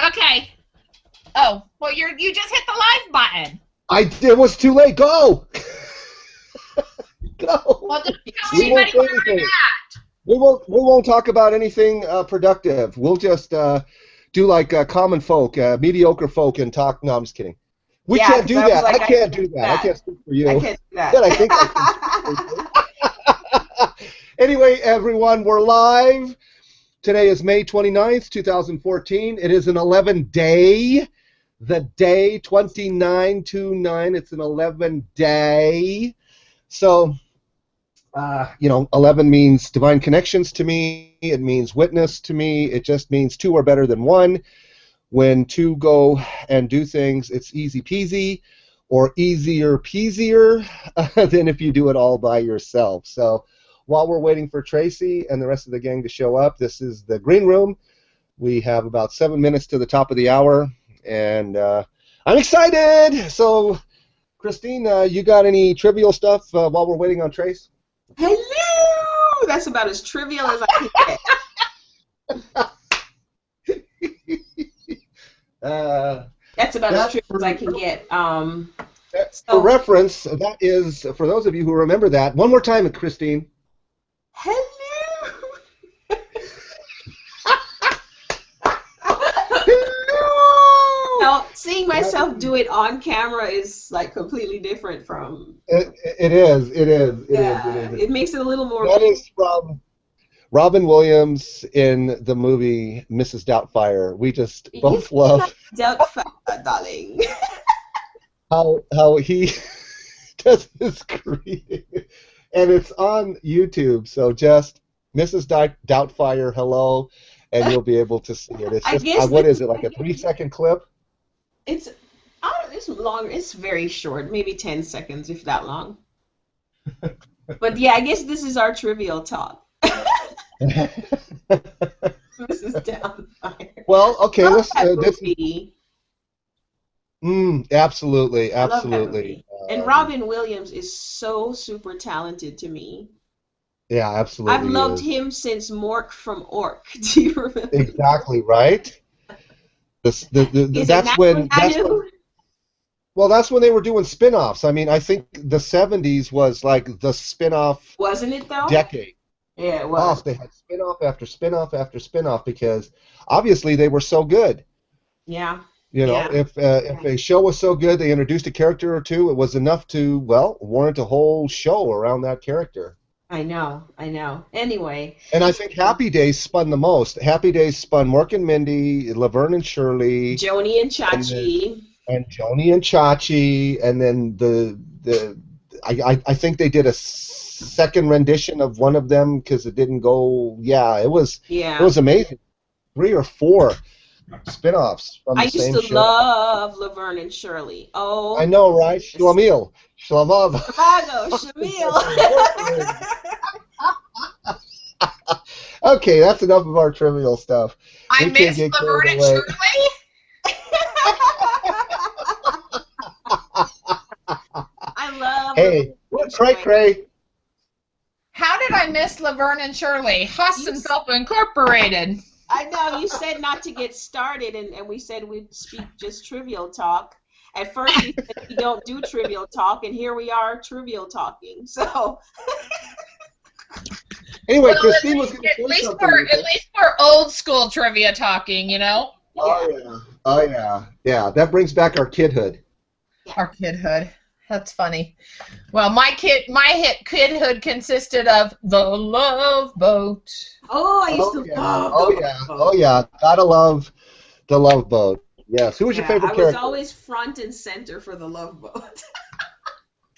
Okay. Oh, well, you just hit the live button. It was too late. Go. Go. Well, don't tell anybody where I'm at. We won't talk about anything productive. We'll just do like common folk, mediocre folk, and talk. No, I'm just kidding. We can't do that. I can't do that. I can't speak for you. I can't do that. Yeah, I think I can. Anyway, everyone, we're live. Today is May 29th, 2014. It is an 11-day. The day 2929. It's an 11-day. So, 11 means divine connections to me. It means witness to me. It just means two are better than one. When two go and do things, it's easy peasy or easier peasier than if you do it all by yourself. So while we're waiting for Tracy and the rest of the gang to show up, this is the green room. We have about 7 minutes to the top of the hour, and I'm excited. So, Christine, you got any trivial stuff while we're waiting on Trace? Hello! That's about as trivial as I can get. That's about as trivial as I can get. For reference, that is, for those of you who remember that, one more time, Christine. Hello! Now, seeing myself do it on camera is like completely different from. It is. It makes it a little more. That is from Robin Williams in the movie Mrs. Doubtfire. We just both love Doubtfire, darling. how he does his greeting, and it's on YouTube. So just Mrs. Doubtfire, hello, and you'll be able to see it. It's just what is it, like a 3-second clip? It's long. It's very short, maybe 10 seconds, if that long. But yeah, I guess this is our trivial talk. This is Doubtfire. Well, okay, let's. I Absolutely. love that movie. And Robin Williams is so super talented to me. Yeah, absolutely. I've loved him since Mork from Ork. Do you remember? Exactly right. That's when they were doing spin-offs. I mean, I think the 70s was like the spin-off. Wasn't it though? Decade. Yeah, it was. They had spin-off after spin-off after spin-off because obviously they were so good. Yeah. If a show was so good, they introduced a character or two, it was enough to, warrant a whole show around that character. I know. Anyway. And I think Happy Days spun the most. Happy Days spun Mork and Mindy, Laverne and Shirley. Joni and Chachi. And Joni and Chachi, and then I think they did a second rendition of one of them because it didn't go. It was amazing. 3 or 4 spin-offs from the same show. I used to love Laverne and Shirley. Oh, I know, right? Shlemiel. Chicago, Shamil. Okay, that's enough of our trivial stuff. I miss Laverne and Shirley. I love. Hey, cray. How did I miss Laverne and Shirley? Huss and Self Incorporated. I know, you said not to get started, and we said we'd speak just trivial talk. At first, we said we don't do trivial talk, and here we are trivial talking. So. Anyway, Christine was going to say something. At least for old school trivia talking, Oh yeah. That brings back our kidhood. Our kidhood. That's funny. Well, my kidhood consisted of The Love Boat. Oh, I used to love. Oh yeah. Gotta love The Love Boat. Yes. Who was your favorite character? I was always front and center for The Love Boat.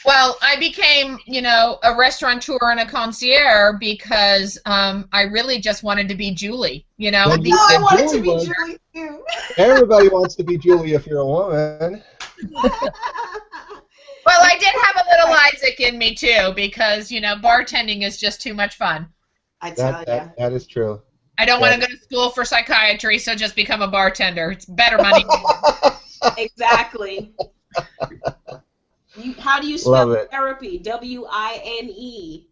Well, I became, a restaurateur and a concierge because I really just wanted to be Julie. I wanted to be Julie too. Everybody wants to be Julie if you're a woman. Well, I did have a little Isaac in me too because bartending is just too much fun. I tell you. That is true. I don't want to go to school for psychiatry, so just become a bartender. It's better money. Exactly. How do you spell therapy? W-I-N-E.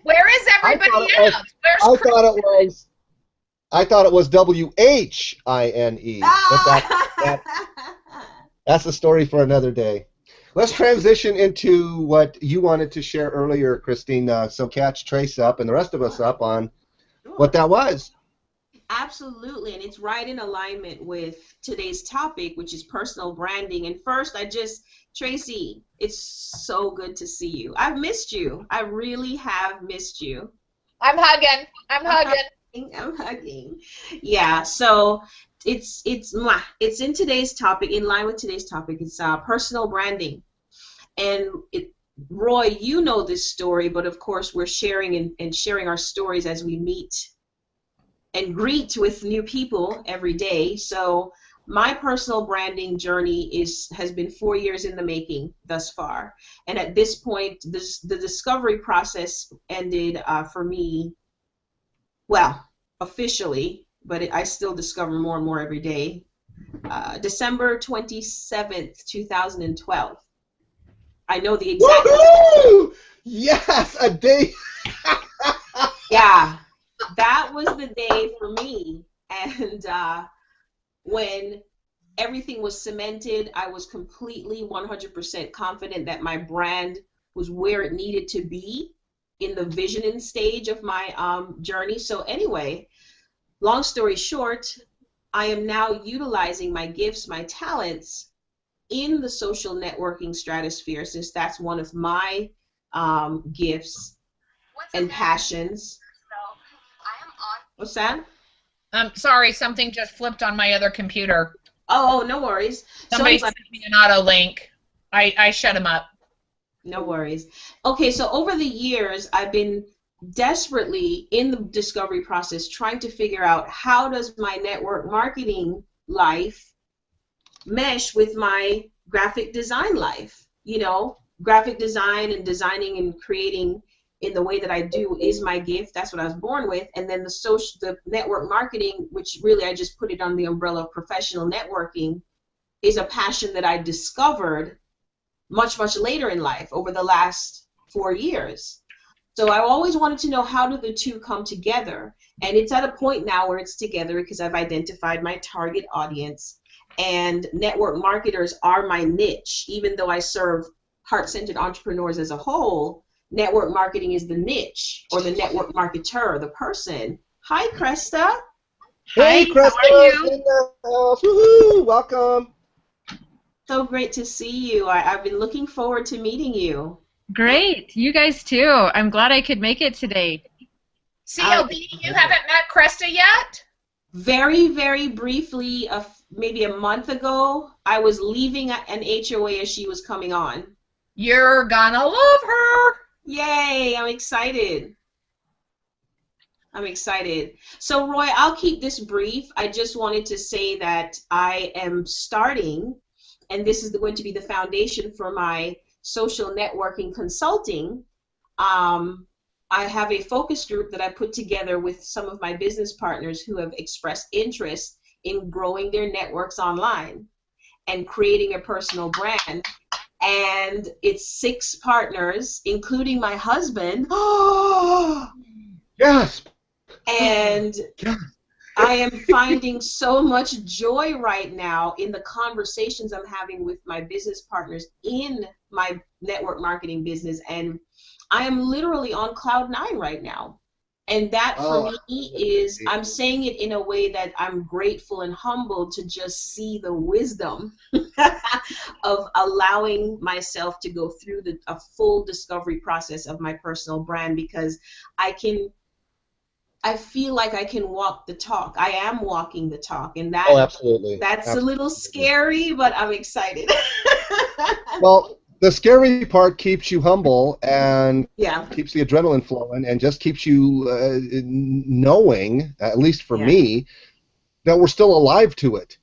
Where is everybody else? Where's I Krista? thought it was WHINE. But that's a story for another day. Let's transition into what you wanted to share earlier, Christine. So catch Trace up and the rest of us up on what that was. Absolutely, and it's right in alignment with today's topic, which is personal branding. And first, Tracy, it's so good to see you. I've missed you. I really have missed you. I'm hugging. I'm hugging. I'm hugging. Yeah, so it's in today's topic, in line with today's topic. It's personal branding. And Roy, you know this story, but of course we're sharing and sharing our stories as we meet and greet with new people every day. So my personal branding journey has been 4 years in the making thus far. And at this point, the discovery process ended for me, well, officially, but I still discover more and more every day, December 27th, 2012. I know the exact. Woohoo! Yes, a day. Yeah, that was the day for me. And when everything was cemented, I was completely 100% confident that my brand was where it needed to be in the visioning stage of my journey. So anyway, long story short, I am now utilizing my gifts, my talents in the social networking stratosphere, since that's one of my gifts and passions. What's that? I'm sorry, something just flipped on my other computer. Oh, no worries. Somebody sent me an auto link. I shut them up. No worries. Okay, so over the years, I've been desperately in the discovery process trying to figure out how does my network marketing life mesh with my graphic design life. You know, graphic design and designing and creating in the way that I do is my gift. That's what I was born with. And then the network marketing, which really I just put it on the umbrella of professional networking, is a passion that I discovered much, much later in life, over the last 4 years. So I always wanted to know, how do the two come together? And it's at a point now where it's together because I've identified my target audience, and network marketers are my niche. Even though I serve heart-centered entrepreneurs as a whole, network marketing is the niche, or the network marketer, the person. Hi, Kresta. Hey, Kresta. How are you? In the house. Woohoo! Welcome. So great to see you. I've been looking forward to meeting you. Great. You guys too. I'm glad I could make it today. CLB, you haven't met Kresta yet? Very, very briefly, maybe a month ago, I was leaving an HOA as she was coming on. You're gonna love her. Yay, I'm excited. I'm excited. So, Roy, I'll keep this brief. I just wanted to say that I am starting, and this is going to be the foundation for my social networking consulting. I have a focus group that I put together with some of my business partners who have expressed interest in growing their networks online and creating a personal brand. And it's 6 partners, including my husband. Yes. And yes. I am finding so much joy right now in the conversations I'm having with my business partners in my network marketing business, and I am literally on cloud 9 right now. And that for me is, I'm saying it in a way that I'm grateful and humbled to just see the wisdom of allowing myself to go through a full discovery process of my personal brand, because I feel like I can walk the talk. I am walking the talk, and that absolutely. That's absolutely a little scary, but I'm excited. Well, the scary part keeps you humble and yeah. keeps the adrenaline flowing and just keeps you knowing, at least for me, that we're still alive to it,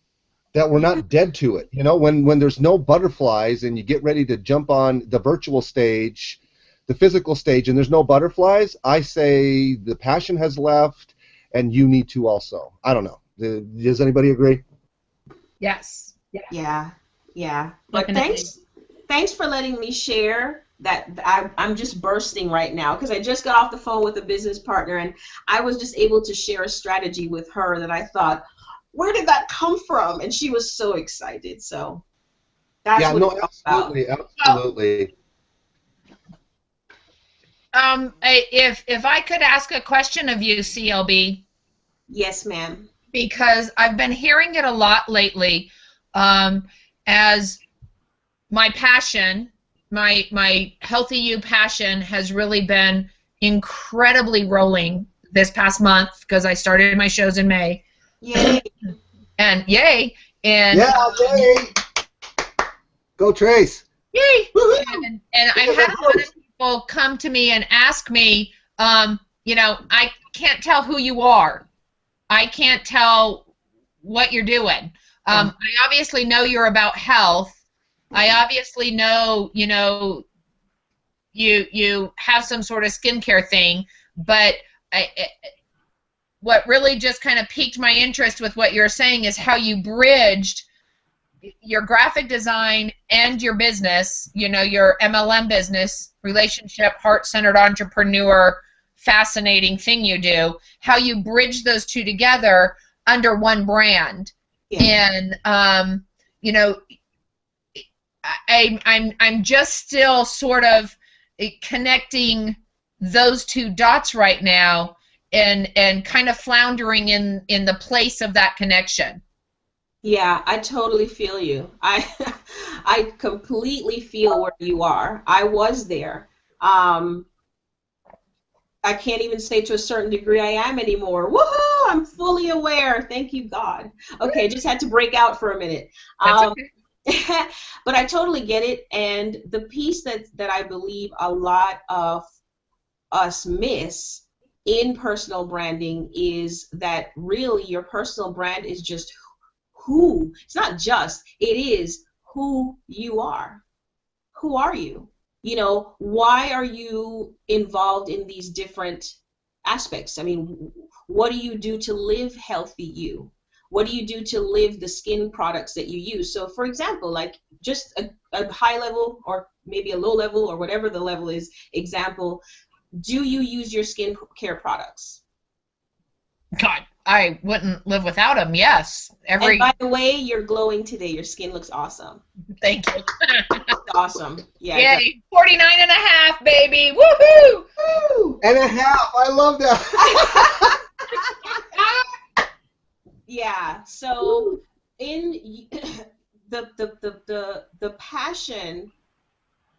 that we're not dead to it. You know, when there's no butterflies and you get ready to jump on the virtual stage, the physical stage, and there's no butterflies, I say the passion has left, and you need to also. I don't know. Does anybody agree? Yes. Yeah. But thanks for letting me share I'm just bursting right now because I just got off the phone with a business partner, and I was just able to share a strategy with her that I thought, where did that come from? And she was so excited. So that's Yeah, what no, it's all about. absolutely. If I could ask a question of you, CLB, Yes, ma'am. because I've been hearing it a lot lately, as my passion, my Healthy You passion has really been incredibly rolling this past month because I started my shows in May. Yay. And yay. And Yeah, yay. Go Trace. yay. And I've had a lot of people come to me and ask me, you know, I can't tell who you are. I can't tell what you're doing. I obviously know you're about health. I obviously know, you know, you have some sort of skincare thing, but what really just kind of piqued my interest with what you're saying is how you bridged your graphic design and your business, you know, your MLM business, relationship, heart-centered entrepreneur, fascinating thing you do, how you bridge those two together under one brand. Yeah. And, you know, I'm just still sort of connecting those two dots right now and kind of floundering in the place of that connection. Yeah, I totally feel you. I completely feel where you are. I was there. I can't even say to a certain degree I am anymore. Woohoo! I'm fully aware. Thank you, God. Okay, just had to break out for a minute. That's okay. But I totally get it, and the piece that I believe a lot of us miss in personal branding is that really your personal brand is just who. It's not just, it is who you are. Who are you? You know, why are you involved in these different aspects? I mean, what do you do to live healthy you? What do you do to live the skin products that you use? So, for example, like just a high level or maybe a low level or whatever the level is example, do you use your skin care products? God, I wouldn't live without them. Yes. And by the way, you're glowing today. Your skin looks awesome. Thank you. Awesome. Yeah. Yay. 49.5, baby. Woohoo! Woo! And a half. I love that. Yeah. So in the passion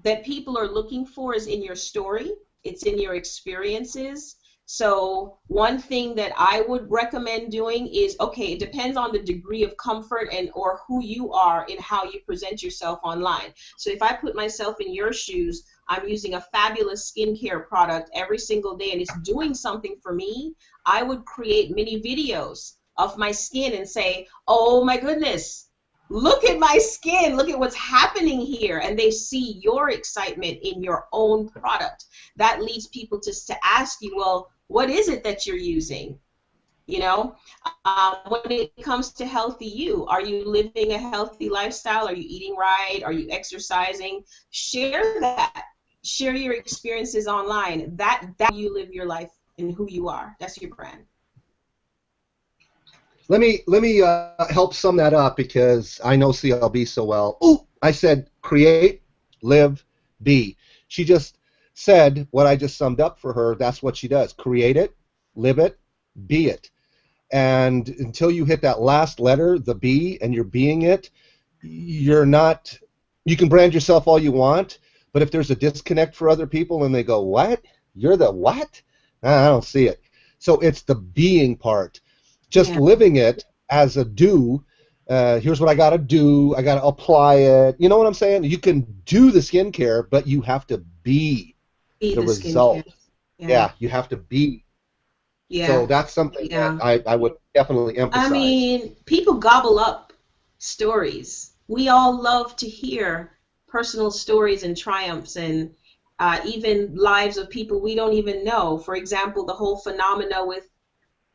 that people are looking for is in your story. It's in your experiences. So one thing that I would recommend doing is, okay, it depends on the degree of comfort and or who you are in how you present yourself online. So if I put myself in your shoes, I'm using a fabulous skincare product every single day and it's doing something for me, I would create mini videos of my skin and say, oh my goodness, look at my skin, look at what's happening here, and they see your excitement in your own product. That leads people to ask you, well, what is it that you're using? You know, when it comes to healthy you, are you living a healthy lifestyle? Are you eating right? Are you exercising? Share that. Share your experiences online. That you live your life and who you are. That's your brand. Let me help sum that up because I know CLB so well. Ooh, I said create, live, be. She just said what I just summed up for her. That's what she does. Create it, live it, be it. And until you hit that last letter, the B, and you're being it, you're not, you can brand yourself all you want, but if there's a disconnect for other people and they go, what? You're the what? I don't see it. So it's the being part. Just living it as a do. Here's what I got to do. I got to apply it. You know what I'm saying? You can do the skincare, but you have to be the result. Yeah, you have to be. Yeah. So that's something that I would definitely emphasize. I mean, people gobble up stories. We all love to hear personal stories and triumphs and even lives of people we don't even know. For example, the whole phenomena with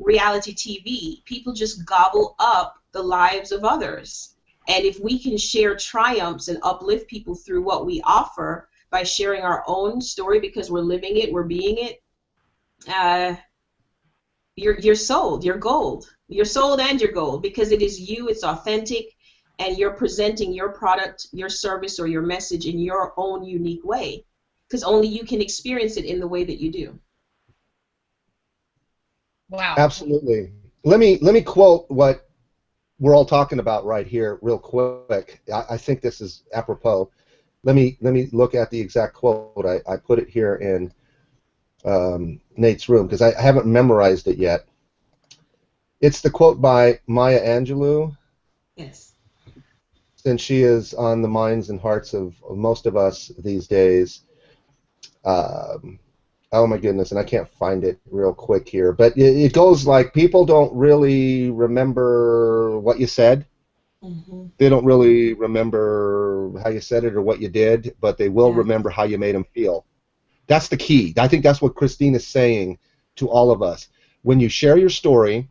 reality TV, people just gobble up the lives of others. And if we can share triumphs and uplift people through what we offer, by sharing our own story because we're living it, we're being it, you're sold, you're gold. You're sold and you're gold because it is you, it's authentic, and you're presenting your product, your service, or your message in your own unique way because only you can experience it in the way that you do. Wow. Absolutely. Let me quote what we're all talking about right here real quick. I think this is apropos. Let me look at the exact quote. I put it here in Nate's room because I haven't memorized it yet. It's the quote by Maya Angelou. Yes. Since she is on the minds and hearts of most of us these days. Oh my goodness, and I can't find it real quick here. But it goes like, people don't really remember what you said. Mm-hmm. They don't really remember how you said it or what you did, but they will remember how you made them feel. That's the key. I think that's what Christine is saying to all of us. When you share your story,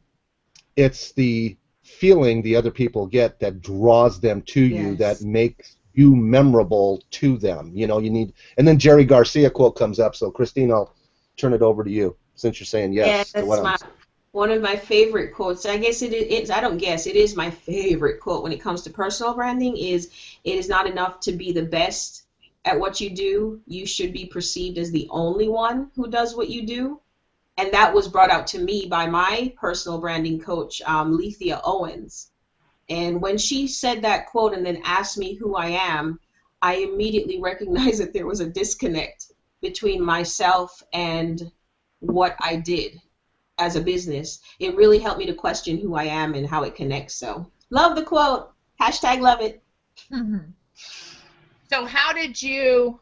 it's the feeling the other people get that draws them to you, that makes you memorable to them. You know, you need. And then Jerry Garcia quote comes up. So Christine, I'll turn it over to you since you're saying yes. Yeah, that's one of my favorite quotes. I guess it is. I don't guess. It is my favorite quote when it comes to personal branding. Is it is not enough to be the best at what you do. You should be perceived as the only one who does what you do. And that was brought out to me by my personal branding coach, Lethea Owens. And when she said that quote and then asked me who I am, I immediately recognized that there was a disconnect between myself and what I did as a business. It really helped me to question who I am and how it connects. So love the quote. Hashtag love it. Mm-hmm. So how did you...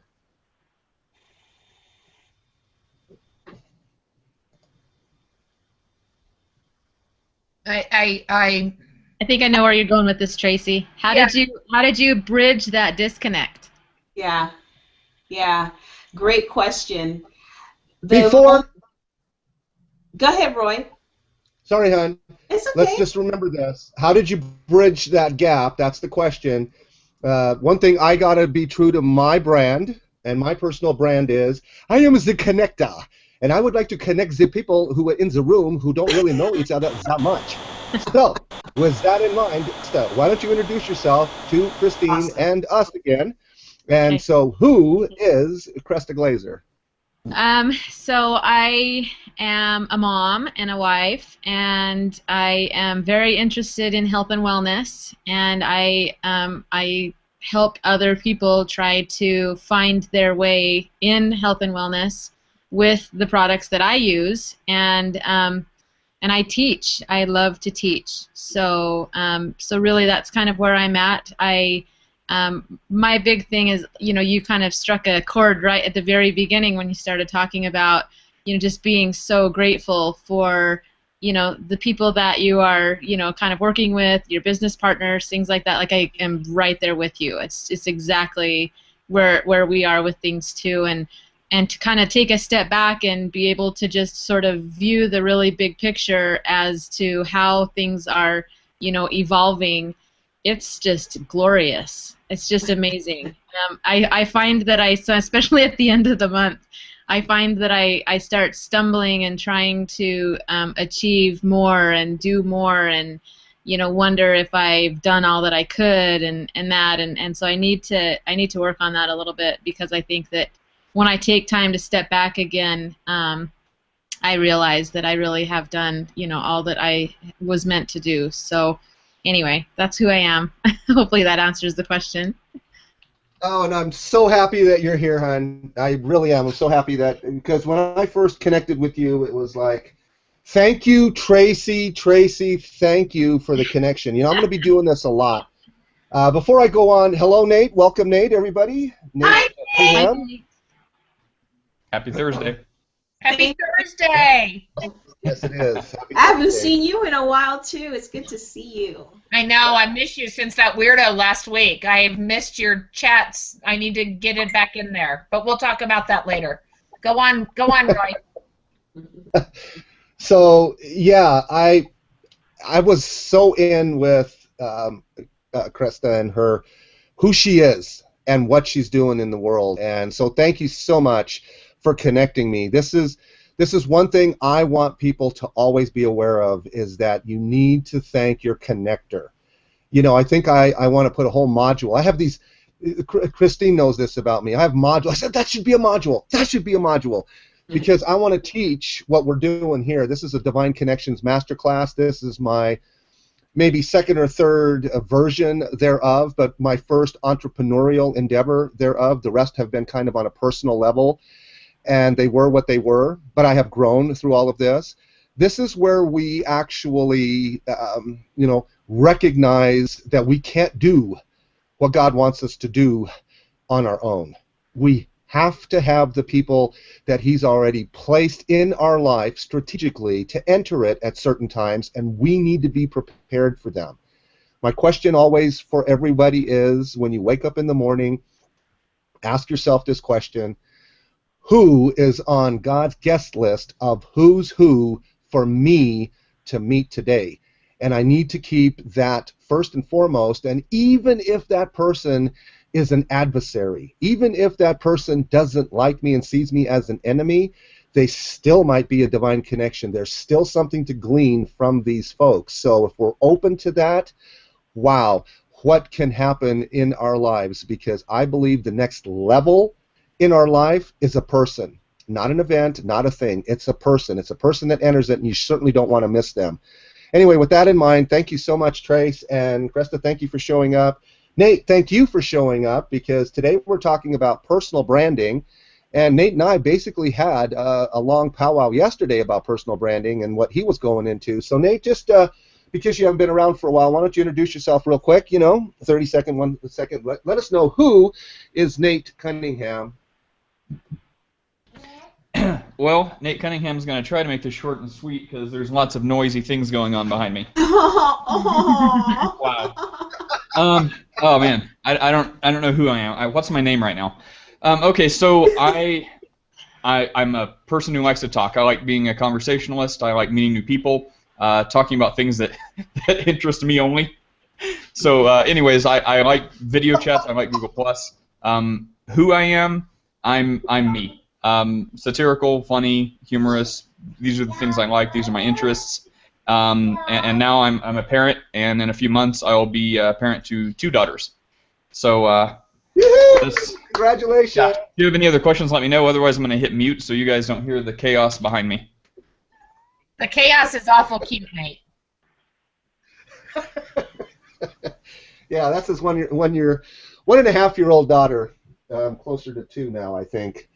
I think I know where you're going with this, Tracy. How did you bridge that disconnect? Yeah. Great question. Before... Go ahead, Roy. Sorry, hon. It's okay. Let's just remember this. How did you bridge that gap? That's the question. One thing, I got to be true to my brand, and my personal brand is, I am the connector. And I would like to connect the people who are in the room who don't really know each other that much. So, with that in mind, why don't you introduce yourself to Christine and us again? And so, who is Kresta Glazer? So I am a mom and a wife, and I am very interested in health and wellness, and I help other people try to find their way in health and wellness with the products that I use, and I teach. I love to teach. So so really that's kind of where I'm at. My big thing is, you kind of struck a chord right at the very beginning when you started talking about, just being so grateful for, the people that you are, kind of working with, your business partners, things like that. Like, I am right there with you. It's exactly where we are with things too, and to kind of take a step back and be able to just sort of view the really big picture as to how things are, evolving. It's just glorious. It's just amazing. I find that so especially at the end of the month, I find that I start stumbling and trying to achieve more and do more, and wonder if I've done all that I could, and so I need to work on that a little bit, because I think that when I take time to step back again, I realize that I really have done all that I was meant to do. So anyway, that's who I am. Hopefully that answers the question. Oh, and I'm so happy that you're here, hon. I really am. I'm so happy because when I first connected with you, it was like, thank you, Tracy. Tracy, thank you for the connection. I'm going to be doing this a lot. Before I go on, hello, Nate. Welcome, Nate, everybody. Hi, Nate. Happy Thursday. Happy Thursday. Yes, it is. I haven't seen you in a while, too. It's good to see you. I know. I missed you since that weirdo last week. I've missed your chats. I need to get it back in there. But we'll talk about that later. Go on, Roy. So, yeah, I was so in with Kresta and who she is. and what she's doing in the world. And so thank you so much for connecting me. This is one thing I want people to always be aware of, is that you need to thank your connector. You know, I think I want to put a whole module. I have these, Christine knows this about me. I have modules. I said, that should be a module. That should be a module. Because I want to teach what we're doing here. This is a Divine Connections Masterclass. This is my maybe second or third version thereof, but my first entrepreneurial endeavor thereof. The rest have been kind of on a personal level, and they were what they were, but I have grown through all of this. This is where we actually, recognize that we can't do what God wants us to do on our own. We have to have the people that He's already placed in our life strategically to enter it at certain times, and we need to be prepared for them. My question always for everybody is, when you wake up in the morning, ask yourself this question: who is on God's guest list of who's who for me to meet today? And I need to keep that first and foremost, and even if that person is an adversary, even if that person doesn't like me and sees me as an enemy, they still might be a divine connection. There's still something to glean from these folks. So if we're open to that, wow, what can happen in our lives? Because I believe the next level in our life is a person, not an event, not a thing. It's a person. It's a person that enters it, and you certainly don't want to miss them. Anyway, with that in mind, thank you so much, Trace, and Kresta, thank you for showing up. Nate, thank you for showing up, because today we're talking about personal branding, and Nate and I basically had a long powwow yesterday about personal branding and what he was going into. So Nate, just because you haven't been around for a while, why don't you introduce yourself real quick, 30 second, 1 second. Let us know, who is Nate Cunningham? Well, Nate Cunningham's going to try to make this short and sweet because there's lots of noisy things going on behind me. Wow. Oh man, I don't know who I am. What's my name right now? Okay, so I'm a person who likes to talk. I like being a conversationalist. I like meeting new people, talking about things that interest me only. So, anyways, I like video chats. I like Google Plus. Who I am, I'm me. Satirical, funny, humorous. These are the things I like. These are my interests. And now I'm a parent, and in a few months I will be a parent to 2 daughters. So, congratulations. Yeah. If you have any other questions, let me know. Otherwise, I'm going to hit mute so you guys don't hear the chaos behind me. The chaos is awful cute, Nate. Yeah, that's his 1.5-year-old daughter. Closer to 2 now, I think.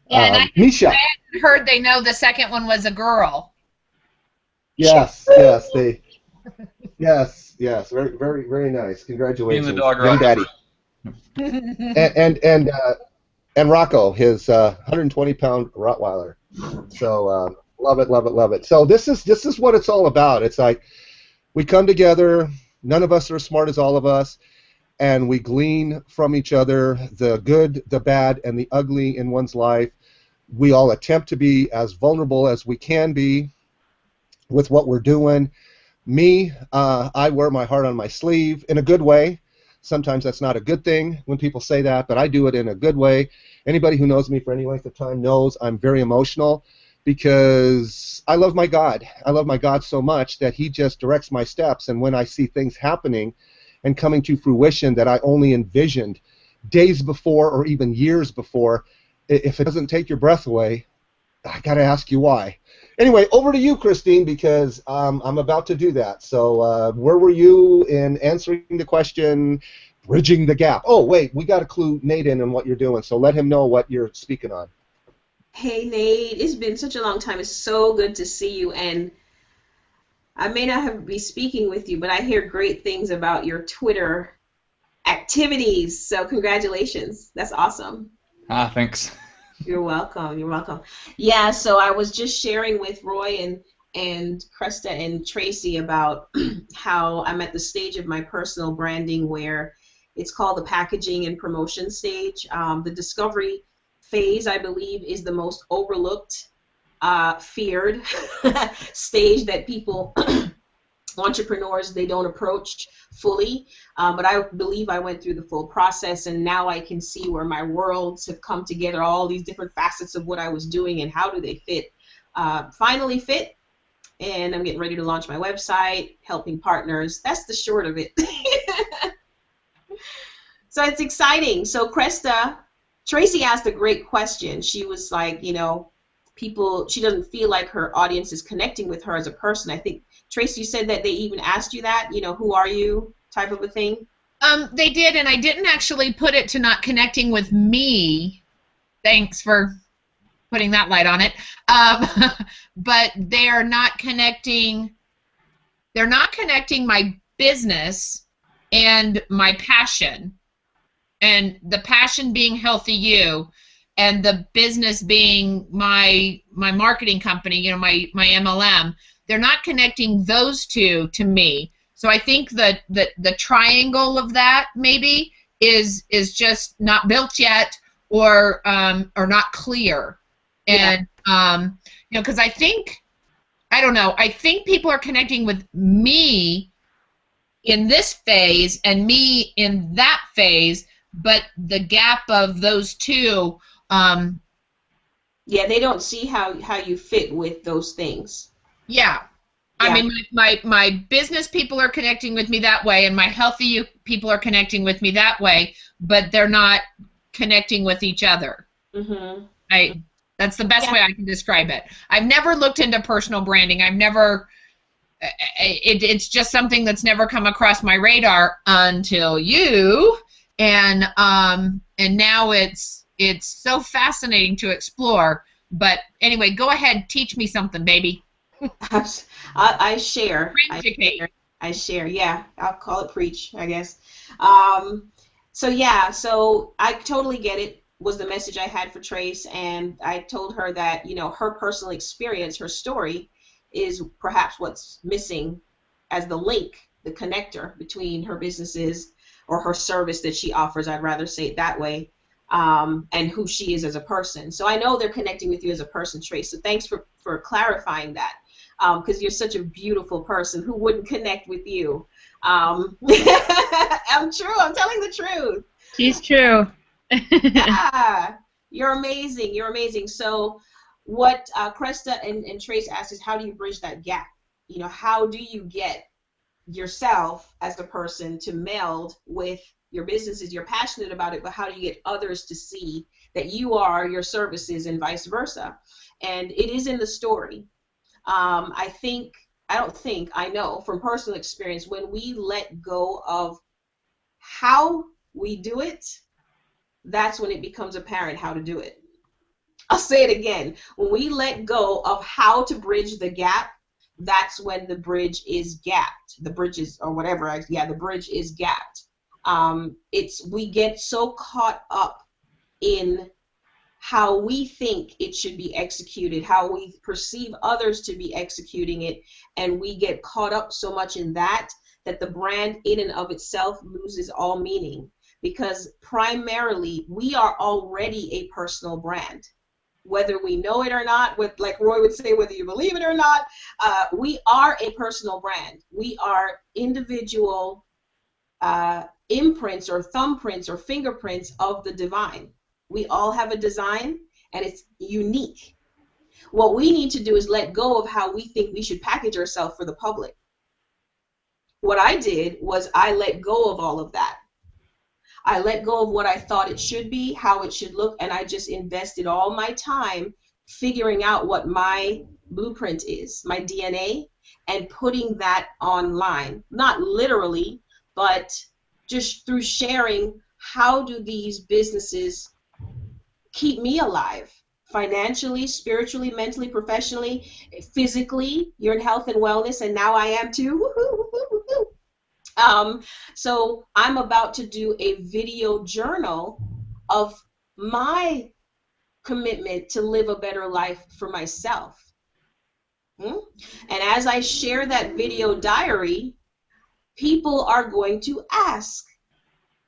Yeah, and Misha. I heard they know the second one was a girl. Yes, very, very, very nice. Congratulations, Being the dog young daddy. Right. and Rocco, his 120-pound Rottweiler. So love it. So this is what it's all about. It's like we come together. None of us are as smart as all of us, and we glean from each other the good, the bad, and the ugly in one's life. We all attempt to be as vulnerable as we can be with what we're doing. Me, I wear my heart on my sleeve in a good way. Sometimes that's not a good thing when people say that, but I do it in a good way. Anybody who knows me for any length of time knows I'm very emotional, because I love my God. I love my God so much that He just directs my steps, and when I see things happening and coming to fruition that I only envisioned days before or even years before, if it doesn't take your breath away, I got to ask you why. Anyway, over to you, Christine, because I'm about to do that. So where were you in answering the question, bridging the gap? Oh, wait, we got to clue Nate in on what you're doing, so let him know what you're speaking on. Hey, Nate, it's been such a long time. It's so good to see you, and I may not be speaking with you, but I hear great things about your Twitter activities, so congratulations. That's awesome. Thanks. You're welcome. Yeah, so I was just sharing with Roy and Kresta and Tracy about how I'm at the stage of my personal branding where it's called the packaging and promotion stage. The discovery phase, I believe, is the most overlooked, feared stage that people entrepreneurs they don't approach fully, but I believe I went through the full process, and now I can see where my worlds have come together, all these different facets of what I was doing and how do they fit, finally fit, and I'm getting ready to launch my website, helping partners. That's the short of it. So it's exciting. So Kresta, Tracy asked a great question. She was like, you know, people, she doesn't feel like her audience is connecting with her as a person. I think, Tracy, you said that they even asked you that, you know, who are you type of a thing? They did, and I didn't actually put it to not connecting with me. Thanks for putting that light on it. But they're not connecting my business and my passion. And the passion being Healthy You, and the business being my marketing company, you know, my MLM. They're not connecting those two to me. So I think that the triangle of that maybe is just not built yet, or not clear. And you know, because I think, I don't know, I think people are connecting with me in this phase and me in that phase, but the gap of those two, yeah, they don't see how you fit with those things. Yeah. I mean, my business people are connecting with me that way, and my Healthy You people are connecting with me that way, but they're not connecting with each other. That's the best way I can describe it. I've never looked into personal branding. I've never, it's just something that's never come across my radar until you, and now it's so fascinating to explore. But anyway, go ahead, teach me something, baby. I share. I share. Yeah, I'll call it preach, I guess. So yeah, so I totally get it, was the message I had for Trace, and I told her that, you know, her personal experience, her story, is perhaps what's missing as the link, the connector between her businesses, or her service that she offers, I'd rather say it that way, and who she is as a person. So I know they're connecting with you as a person, Trace, so thanks for clarifying that. Because you're such a beautiful person. Who wouldn't connect with you? I'm true. I'm telling the truth. She's true. Yeah, you're amazing. You're amazing. So what Kresta and Trace asked is, how do you bridge that gap? You know, how do you get yourself as a person to meld with your businesses? You're passionate about it, but how do you get others to see that you are your services, and vice versa? And it is in the story. I know from personal experience, when we let go of how we do it, that's when it becomes apparent how to do it. I'll say it again. When we let go of how to bridge the gap, that's when the bridge is gapped. The bridge is, or whatever, the bridge is gapped. We get so caught up in how we think it should be executed, how we perceive others to be executing it, and we get caught up so much in that the brand in and of itself loses all meaning, because primarily we are already a personal brand. Whether we know it or not, like Roy would say, whether you believe it or not, we are a personal brand. We are individual imprints or thumbprints or fingerprints of the divine. We all have a design, and it's unique. What we need to do is let go of how we think we should package ourselves for the public. What I did was I let go of all of that. I let go of what I thought it should be, how it should look, and I just invested all my time figuring out what my blueprint is, my DNA, and putting that online. Not literally, but just through sharing, how do these businesses keep me alive, financially, spiritually, mentally, professionally, physically. You're in health and wellness, and now I am too. So I'm about to do a video journal of my commitment to live a better life for myself. And as I share that video diary, people are going to ask,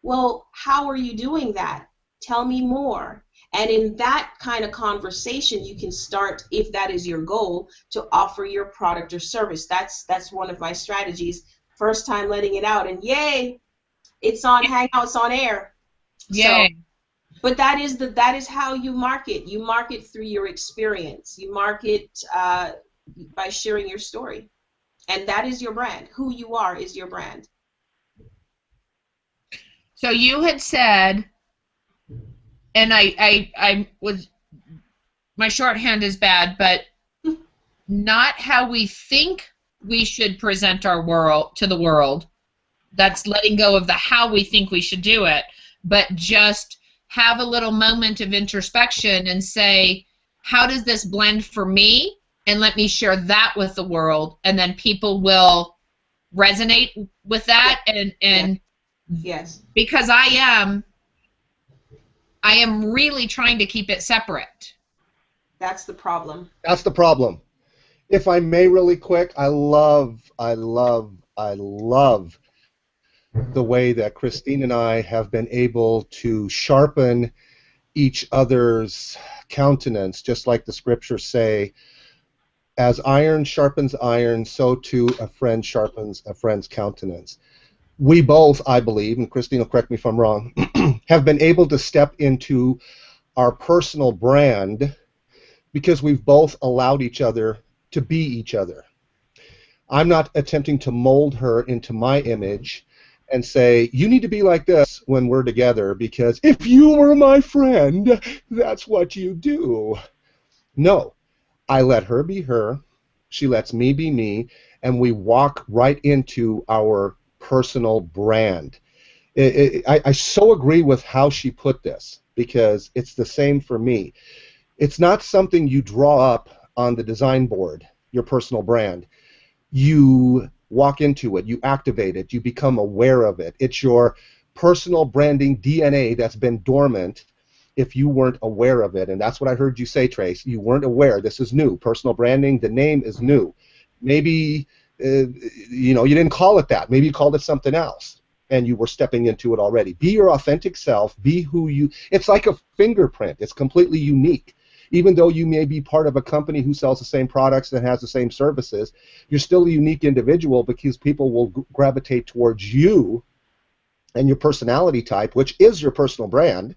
well, how are you doing that? Tell me more. And in that kind of conversation, you can start, if that is your goal, to offer your product or service. That's one of my strategies. First time letting it out, and yay, it's on Hangouts on air. Yay. So, but that is how you market. You market through your experience. You market by sharing your story, and that is your brand. Who you are is your brand. So you had said, and I was, my shorthand is bad, but not how we think we should present our world to the world. That's letting go of the how we think we should do it, but just have a little moment of introspection and say, how does this blend for me? And let me share that with the world, and then people will resonate with that. And yes, because I am really trying to keep it separate. That's the problem. That's the problem. If I may, really quick, I love the way that Christine and I have been able to sharpen each other's countenance, just like the scriptures say, as iron sharpens iron, so too a friend sharpens a friend's countenance. We both, I believe, and Christine will correct me if I'm wrong, have been able to step into our personal brand because we've both allowed each other to be each other. I'm not attempting to mold her into my image and say, you need to be like this when we're together because if you were my friend, that's what you do. No, I let her be her, she lets me be me, and we walk right into our personal brand. I so agree with how she put this because it's the same for me. It's not something you draw up on the design board, your personal brand. You walk into it, you activate it, you become aware of it. It's your personal branding DNA that's been dormant if you weren't aware of it. And that's what I heard you say, Trace. You weren't aware. This is new. Personal branding, the name is new. Maybe you didn't call it that. Maybe you called it something else, and you were stepping into it already. Be your authentic self. Be who you. It's like a fingerprint. It's completely unique. Even though you may be part of a company who sells the same products and has the same services, you're still a unique individual because people will gravitate towards you and your personality type, which is your personal brand.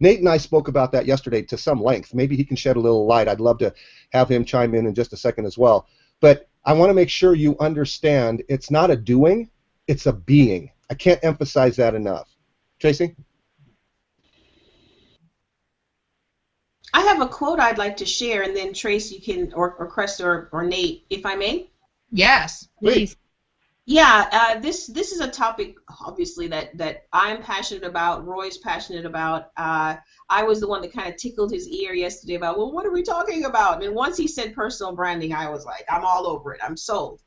Nate and I spoke about that yesterday to some length. Maybe he can shed a little light. I'd love to have him chime in just a second as well. But I want to make sure you understand it's not a doing, it's a being. I can't emphasize that enough. Tracy? I have a quote I'd like to share, and then Trace, you can, or Kresta, or Nate, if I may. Yes, please. Yeah, this is a topic, obviously, that I'm passionate about, Roy's passionate about. I was the one that kind of tickled his ear yesterday about, well, what are we talking about? And once he said personal branding, I was like, I'm all over it. I'm sold.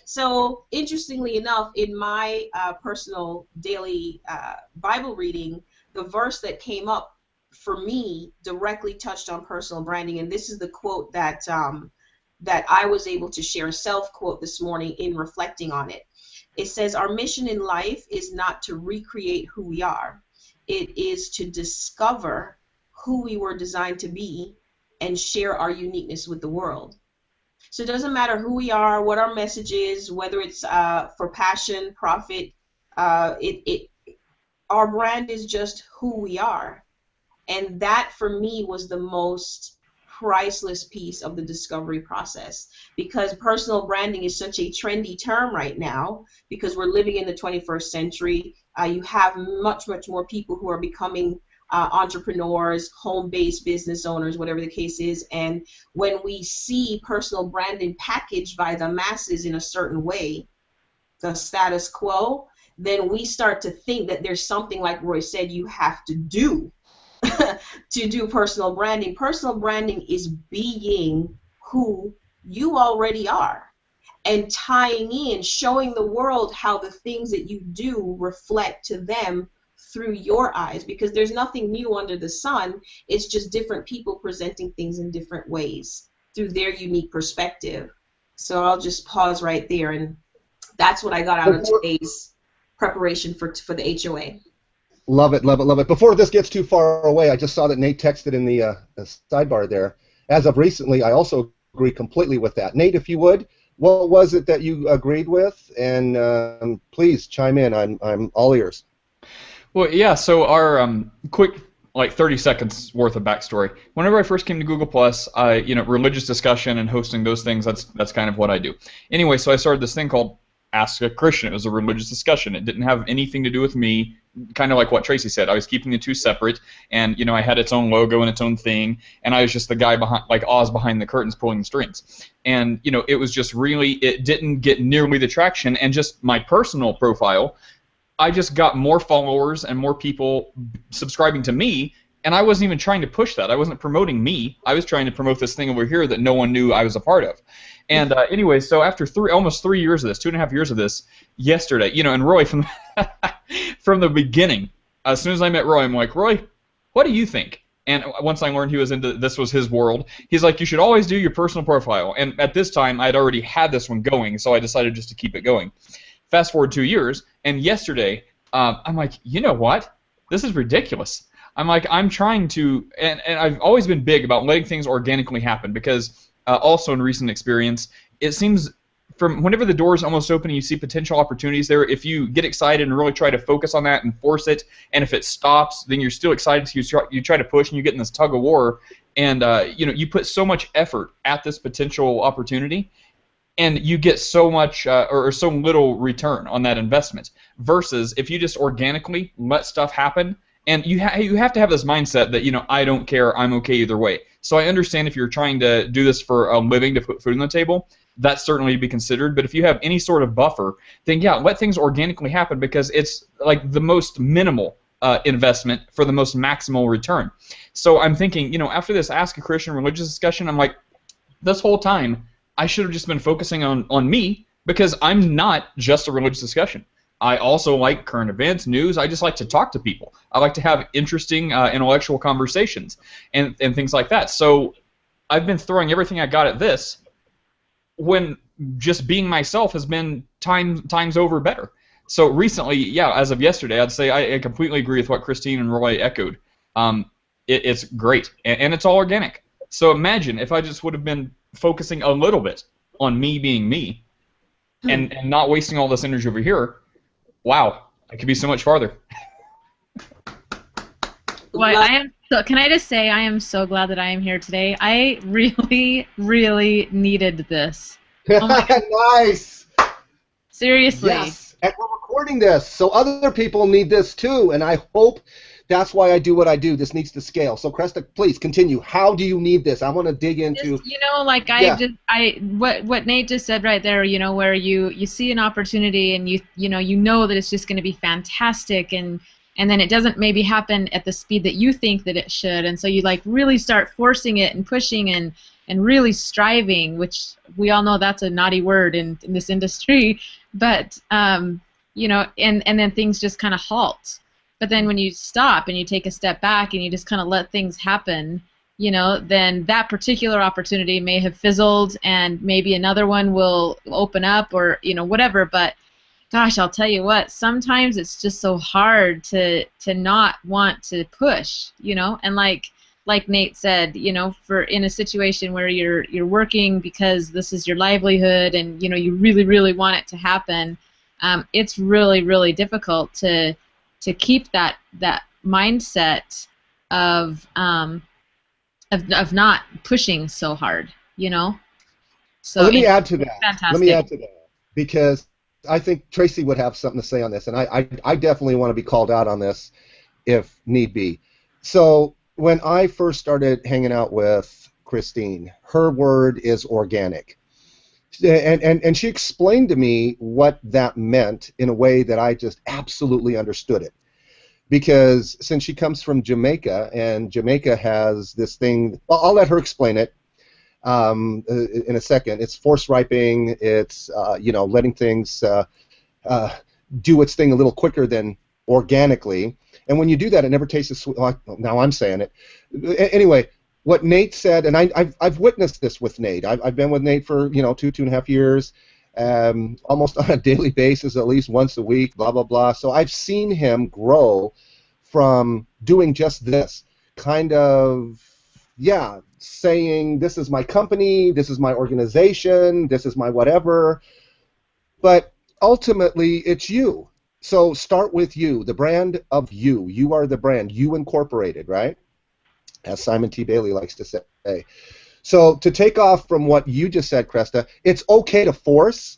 So, interestingly enough, in my personal daily Bible reading, the verse that came up for me directly touched on personal branding, and this is the quote that I was able to share, a self-quote this morning in reflecting on it. It says, our mission in life is not to recreate who we are. It is to discover who we were designed to be and share our uniqueness with the world. So it doesn't matter who we are, what our message is, whether it's for passion, profit, our brand is just who we are. And that, for me, was the most priceless piece of the discovery process, because personal branding is such a trendy term right now because we're living in the 21st century. You have much more people who are becoming entrepreneurs, home-based business owners, whatever the case is, and when we see personal branding packaged by the masses in a certain way, the status quo, then we start to think that there's something, like Roy said, you have to do to do personal branding. Personal branding is being who you already are and tying in, showing the world how the things that you do reflect to them through your eyes, because there's nothing new under the sun. It's just different people presenting things in different ways through their unique perspective. So I'll just pause right there, and that's what I got out of today's preparation for the HOA. Love it, love it, love it. Before this gets too far away, I just saw that Nate texted in the sidebar there. As of recently, I also agree completely with that. Nate, if you would, what was it that you agreed with? And please chime in. I'm all ears. Well, yeah, so our quick, like 30 seconds worth of backstory. Whenever I first came to Google+, religious discussion and hosting those things, that's kind of what I do. Anyway, so I started this thing called Ask a Christian. It was a religious discussion. It didn't have anything to do with me, kind of like what Tracy said. I was keeping the two separate, and, I had its own logo and its own thing, and I was just the guy behind, like Oz behind the curtains pulling the strings. And, it was just really, it didn't get nearly the traction, and just my personal profile, I just got more followers and more people subscribing to me, and I wasn't even trying to push that. I wasn't promoting me. I was trying to promote this thing over here that no one knew I was a part of. And anyway, so after almost 3 years of this, 2.5 years of this, yesterday, and Roy from from the beginning, as soon as I met Roy, I'm like, Roy, what do you think? And once I learned this was his world, he's like, you should always do your personal profile. And at this time, I'd already had this one going, so I decided just to keep it going. Fast forward 2 years, and yesterday, I'm like, you know what? This is ridiculous. I'm like, I'm trying to, and I've always been big about letting things organically happen, because also in recent experience, it seems from whenever the door is almost open and you see potential opportunities there, if you get excited and really try to focus on that and force it, and if it stops, then you're still excited, so you try to push, and you get in this tug of war, and you put so much effort at this potential opportunity, and you get so much or so little return on that investment, versus if you just organically let stuff happen. And you have to have this mindset that, I don't care, I'm okay either way. So I understand if you're trying to do this for a living to put food on the table, that's certainly to be considered. But if you have any sort of buffer, then yeah, let things organically happen, because it's like the most minimal investment for the most maximal return. So I'm thinking, after this Ask a Christian religious discussion, I'm like, this whole time, I should have just been focusing on me, because I'm not just a religious discussion. I also like current events, news. I just like to talk to people. I like to have interesting intellectual conversations and things like that. So I've been throwing everything I got at this, when just being myself has been times over better. So recently, yeah, as of yesterday, I'd say I completely agree with what Christine and Roy echoed. It's great, and it's all organic. So imagine if I just would have been focusing a little bit on me being me, and not wasting all this energy over here. Wow, I could be so much farther. Well, can I just say I am so glad that I am here today. I really, really needed this. Oh my God. Nice. Seriously. Yes, and we're recording this, so other people need this too, and I hope that's why I do what I do. This needs to scale. So Kresta, please continue. How do you need this? I want to dig into. What Nate just said right there. Where you see an opportunity, and you know that it's just going to be fantastic, and then it doesn't maybe happen at the speed that you think that it should, and so you really start forcing it and pushing and really striving, which we all know that's a naughty word in this industry, but and then things just kind of halt. But then when you stop and you take a step back and you just kind of let things happen, then that particular opportunity may have fizzled, and maybe another one will open up, or whatever. But gosh, I'll tell you what, sometimes it's just so hard to not want to push, and like Nate said, for in a situation where you're working because this is your livelihood, and you really, really want it to happen, it's really, really difficult to keep that mindset of not pushing so hard, So let me add to that. Fantastic. Let me add to that, because I think Tracy would have something to say on this, and I definitely want to be called out on this if need be. So when I first started hanging out with Christine, her word is organic. And she explained to me what that meant in a way that I just absolutely understood it. Because since she comes from Jamaica, and Jamaica has this thing, well, I'll let her explain it in a second. It's force ripening. It's letting things do its thing a little quicker than organically. And when you do that, it never tastes as sweet. Well, now I'm saying it. Anyway, what Nate said, and I've witnessed this with Nate. I've been with Nate for 2.5 years, almost on a daily basis, at least once a week, blah blah blah. So I've seen him grow from doing just this, kind of, yeah, saying this is my company, this is my organization, this is my whatever, but ultimately it's you. So start with you, the brand of you. You are the brand, you incorporated, right? As Simon T. Bailey likes to say. So to take off from what you just said, Kresta, it's okay to force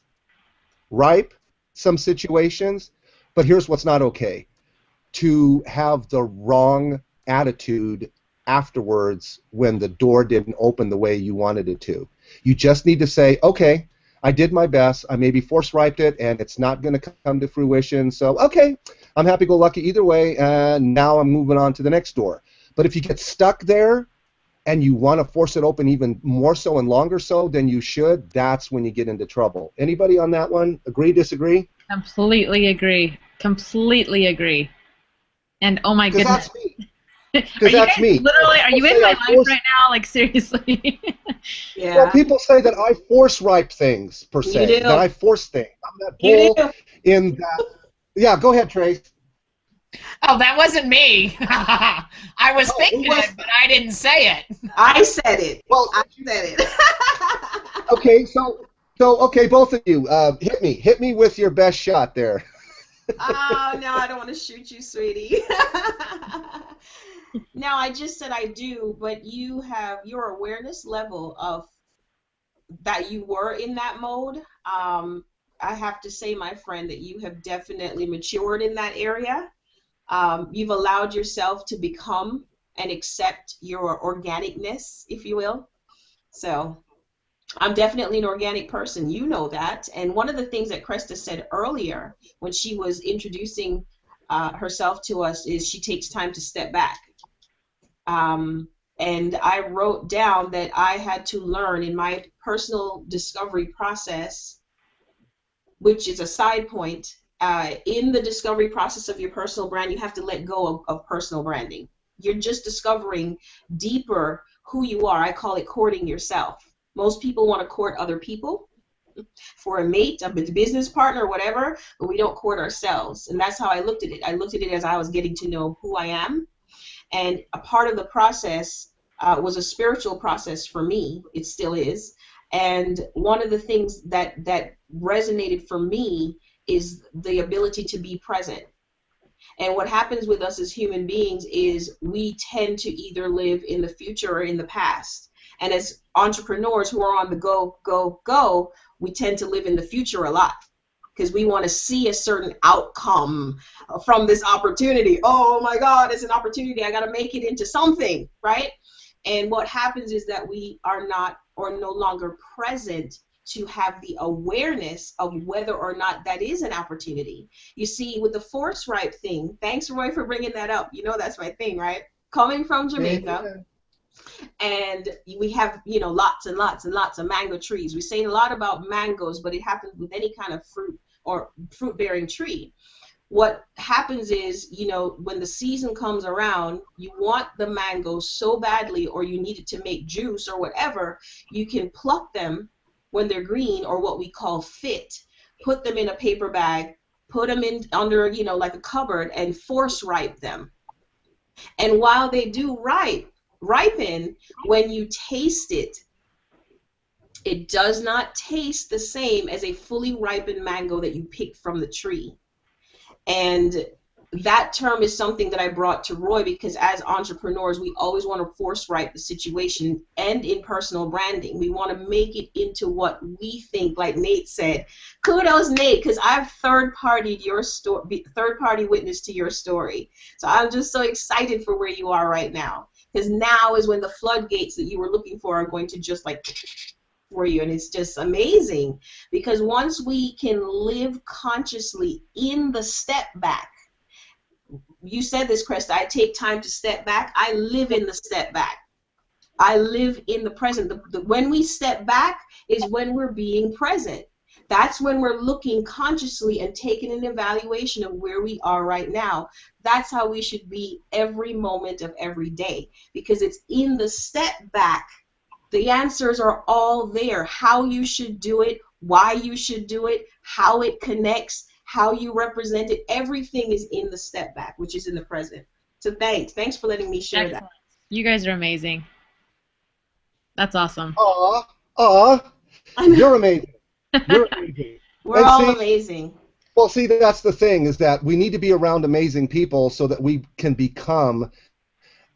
ripe some situations, but here's what's not okay: to have the wrong attitude afterwards when the door didn't open the way you wanted it to. You just need to say, okay, I did my best, I maybe force-riped it, and it's not going to come to fruition, so okay, I'm happy-go-lucky either way, and now I'm moving on to the next door. But if you get stuck there and you want to force it open even more so and longer so than you should, that's when you get into trouble. Anybody on that one? Agree, disagree? Completely agree. Completely agree. And oh my goodness. That's me. Are Because you that's guys me. literally, are you in my life right now? Like, seriously? Yeah. Well, people say that I force ripe things, per se. You do. That I force things. I'm that You bull do. in that. Yeah, go ahead, Trace. Oh, that wasn't me. I was thinking was it, but I didn't say it. I said it. Well, I said it. okay, so okay, both of you, hit me with your best shot there. Oh, no, I don't want to shoot you, sweetie. Now, I just said I do, but you have your awareness level of that you were in that mode. I have to say, my friend, that you have definitely matured in that area. You've allowed yourself to become and accept your organicness, if you will. So I'm definitely an organic person. You know that. And one of the things that Kresta said earlier when she was introducing herself to us is she takes time to step back. And I wrote down that I had to learn in my personal discovery process, which is a side point. In the discovery process of your personal brand, you have to let go of personal branding. You're just discovering deeper who you are. I call it courting yourself. Most people want to court other people for a mate, a business partner, whatever, but we don't court ourselves. And that's how I looked at it. I looked at it as I was getting to know who I am. And a part of the process was a spiritual process for me. It still is. And one of the things that resonated for me is the ability to be present. And what happens with us as human beings is we tend to either live in the future or in the past. And as entrepreneurs who are on the go, go, go, we tend to live in the future a lot because we want to see a certain outcome from this opportunity. Oh my God, it's an opportunity. I got to make it into something, right? And what happens is that we are not or no longer present to have the awareness of whether or not that is an opportunity. You see, with the force ripe thing, thanks, Roy, for bringing that up. You know that's my thing, right? Coming from Jamaica, and we have, you know, lots and lots and lots of mango trees. We say a lot about mangoes, but it happens with any kind of fruit or fruit-bearing tree. What happens is, you know, when the season comes around, you want the mangoes so badly, or you need it to make juice or whatever, you can pluck them when they're green, or what we call fit, put them in a paper bag, put them in under, you know, like a cupboard, and force ripe them. And while they do ripen, when you taste it, it does not taste the same as a fully ripened mango that you pick from the tree. And that term is something that I brought to Roy because as entrepreneurs, we always want to force ripe the situation, and in personal branding, we want to make it into what we think, like Nate said. Kudos, Nate, because I've third-partied your story, third-party witness to your story. So I'm just so excited for where you are right now, because now is when the floodgates that you were looking for are going to just like for you, and it's just amazing because once we can live consciously in the step back, you said this, Kresta, I take time to step back. I live in the step back. I live in the present. When we step back is when we're being present. That's when we're looking consciously and taking an evaluation of where we are right now. That's how we should be every moment of every day, because it's in the step back. The answers are all there. How you should do it, why you should do it, how it connects, how you represent it. Everything is in the step back, which is in the present. So thanks for letting me share Excellent. You guys are amazing. That's awesome. You're amazing. You're amazing. We're all amazing. Well, see, that's the thing, is that we need to be around amazing people so that we can become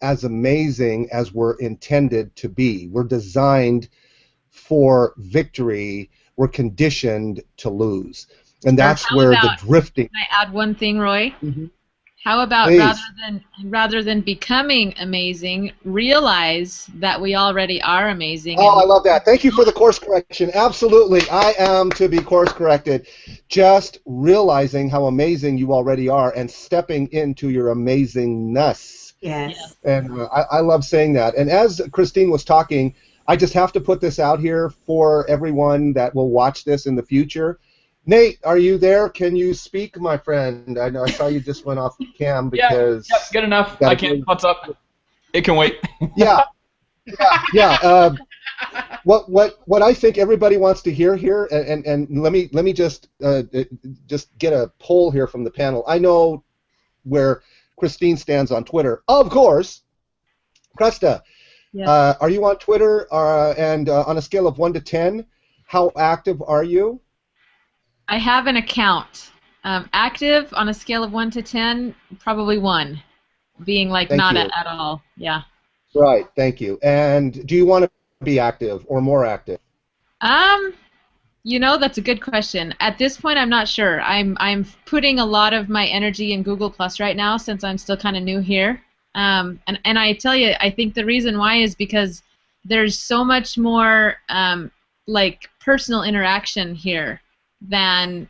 as amazing as we're intended to be. We're designed for victory. We're conditioned to lose. And that's where the drifting... Can I add one thing, Roy? Mm-hmm. How about rather than becoming amazing, realize that we already are amazing? Oh, I love that. Thank you for the course correction. Absolutely. I am to be course corrected. Just realizing how amazing you already are and stepping into your amazingness. Yes. And I love saying that. And as Christine was talking, I just have to put this out here for everyone that will watch this in the future. Nate, are you there? Can you speak, my friend? I know I saw you just went off cam because... Yeah, good enough. I can't. What's up? It can wait. Yeah. What I think everybody wants to hear here, and let me just get a poll here from the panel. I know where Christine stands on Twitter, of course. Kresta, yes. Are you on Twitter? And on a scale of 1 to 10, how active are you? I have an account. Active on a scale of 1 to 10, probably 1, being like not at all. Yeah. Right. Thank you. And do you want to be active or more active? You know, that's a good question. At this point, I'm not sure. I'm putting a lot of my energy in Google Plus right now since I'm still kind of new here. And I tell you, I think the reason why is because there's so much more like personal interaction here than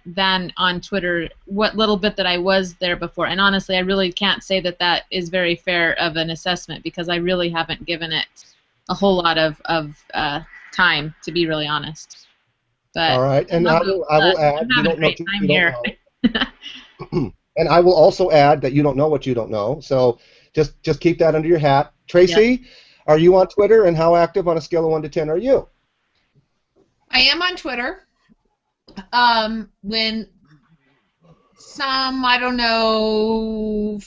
on Twitter, what little bit that I was there before. And honestly, I really can't say that that is very fair of an assessment because I really haven't given it a whole lot of time, to be really honest. But all right, and I will add, I'm having a great time here. And I will also add that you don't know what you don't know, so just keep that under your hat. Tracy, are you on Twitter, and how active on a scale of 1 to 10 are you? I am on Twitter. When I don't know,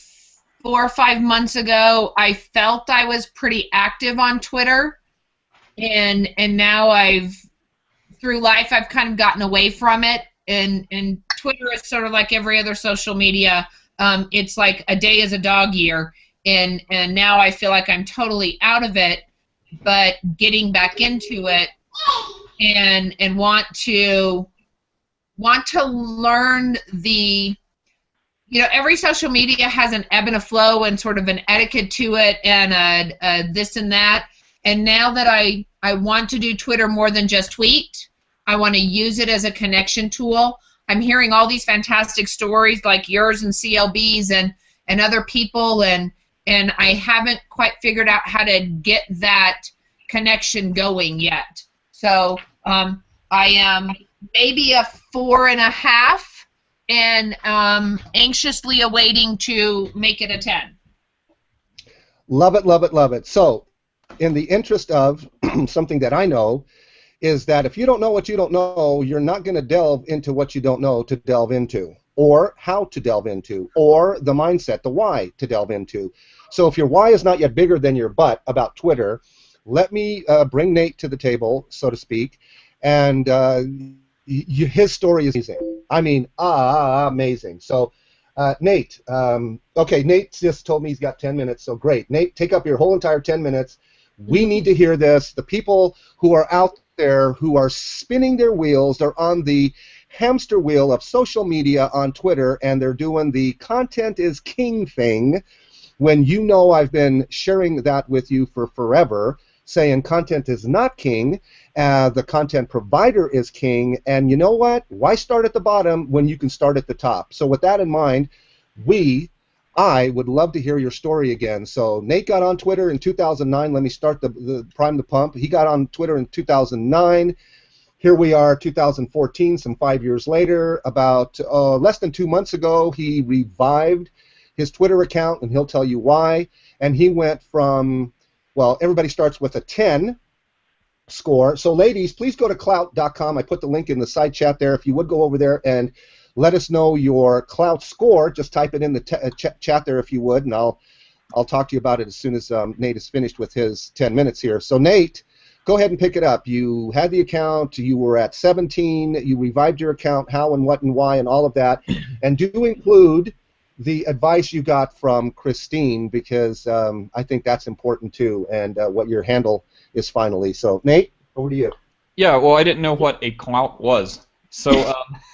4 or 5 months ago, I felt I was pretty active on Twitter, and now through life I've kind of gotten away from it, and Twitter is sort of like every other social media. It's like a day is a dog year, and now I feel like I'm totally out of it, but getting back into it, and want to learn every social media has an ebb and a flow and sort of an etiquette to it and a this and that. And now that I want to do Twitter more than just tweet, I want to use it as a connection tool. I'm hearing all these fantastic stories like yours and CLB's and other people, and I haven't quite figured out how to get that connection going yet. So I am maybe a 4.5, and anxiously awaiting to make it a 10. Love it, love it, love it. So, in the interest of something that I know, is that if you don't know what you don't know, you're not going to delve into what you don't know to delve into, or how to delve into, or the mindset, the why to delve into. So if your why is not yet bigger than your butt about Twitter, let me bring Nate to the table, so to speak, and his story is amazing. I mean, amazing. So, Nate, okay, Nate just told me he's got 10 minutes, so great. Nate, take up your whole entire 10 minutes. We need to hear this. The people who are out there who are spinning their wheels, they're on the hamster wheel of social media on Twitter, and they're doing the content is king thing, when you know I've been sharing that with you for forever, saying content is not king, the content provider is king, and you know what? Why start at the bottom when you can start at the top? So with that in mind, I would love to hear your story again. So Nate got on Twitter in 2009. Let me start the prime the pump. He got on Twitter in 2009. Here we are, 2014, some 5 years later. About less than 2 months ago, he revived his Twitter account, and he'll tell you why. And he went from, well, everybody starts with a 10 score. So ladies, please go to clout.com. I put the link in the side chat there. If you would go over there and let us know your Clout score. Just type it in the chat there if you would, and I'll I'll talk to you about it as soon as Nate is finished with his 10 minutes here. So Nate, go ahead and pick it up. You had the account. You were at 17. You revived your account. How and what and why and all of that. And do include the advice you got from Christine, because I think that's important too, and what your handle is finally. So Nate, over to you. Yeah, well, I didn't know what a clout was. So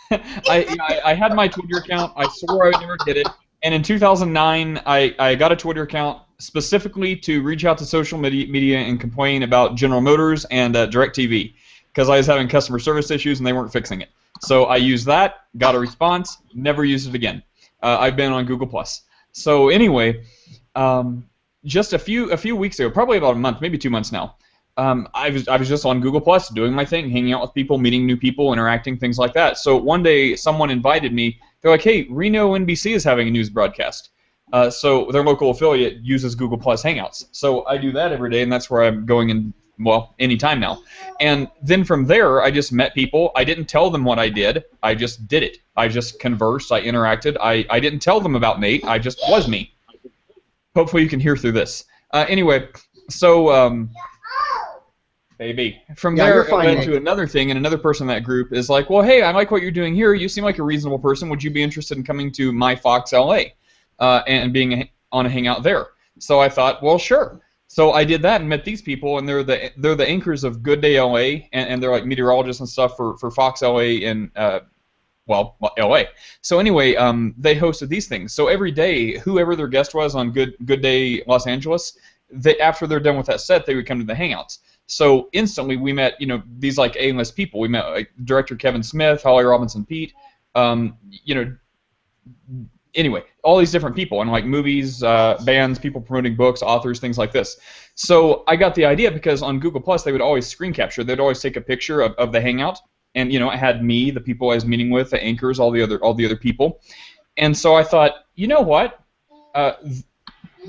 I had my Twitter account. I swore I would never get it. And in 2009, I got a Twitter account specifically to reach out to social media and complain about General Motors and DirecTV, because I was having customer service issues and they weren't fixing it. So I used that, got a response, never used it again. I've been on Google+. So anyway, just a few weeks ago, probably about a month, maybe 2 months now, I was just on Google+, doing my thing, hanging out with people, meeting new people, interacting, things like that. So one day, someone invited me. They're like, hey, Reno NBC is having a news broadcast. So their local affiliate uses Google Hangouts. So I do that every day, and that's where I'm going in, well, anytime now. And then from there, I just met people. I didn't tell them what I did. I just did it. I just conversed. I interacted. I didn't tell them about Nate. I just was me. Hopefully you can hear through this. Anyway, so... Baby. From there, it led to another thing, and another person in that group is like, well, hey, I like what you're doing here. You seem like a reasonable person. Would you be interested in coming to my Fox LA and being on a hangout there? So I thought, well, sure. So I did that and met these people, and they're the anchors of Good Day LA, and they're like meteorologists and stuff for Fox LA in, well, LA. So anyway, they hosted these things. So every day, whoever their guest was on Good Day Los Angeles, after they're done with that set, they would come to the hangouts. So instantly we met, these like A-list people. We met like director Kevin Smith, Holly Robinson Pete, anyway, all these different people, and like movies, bands, people promoting books, authors, things like this. So I got the idea because on Google Plus they would always screen capture. They'd always take a picture of the hangout, and it had me, the people I was meeting with, the anchors, all the other people. And so I thought, you know what?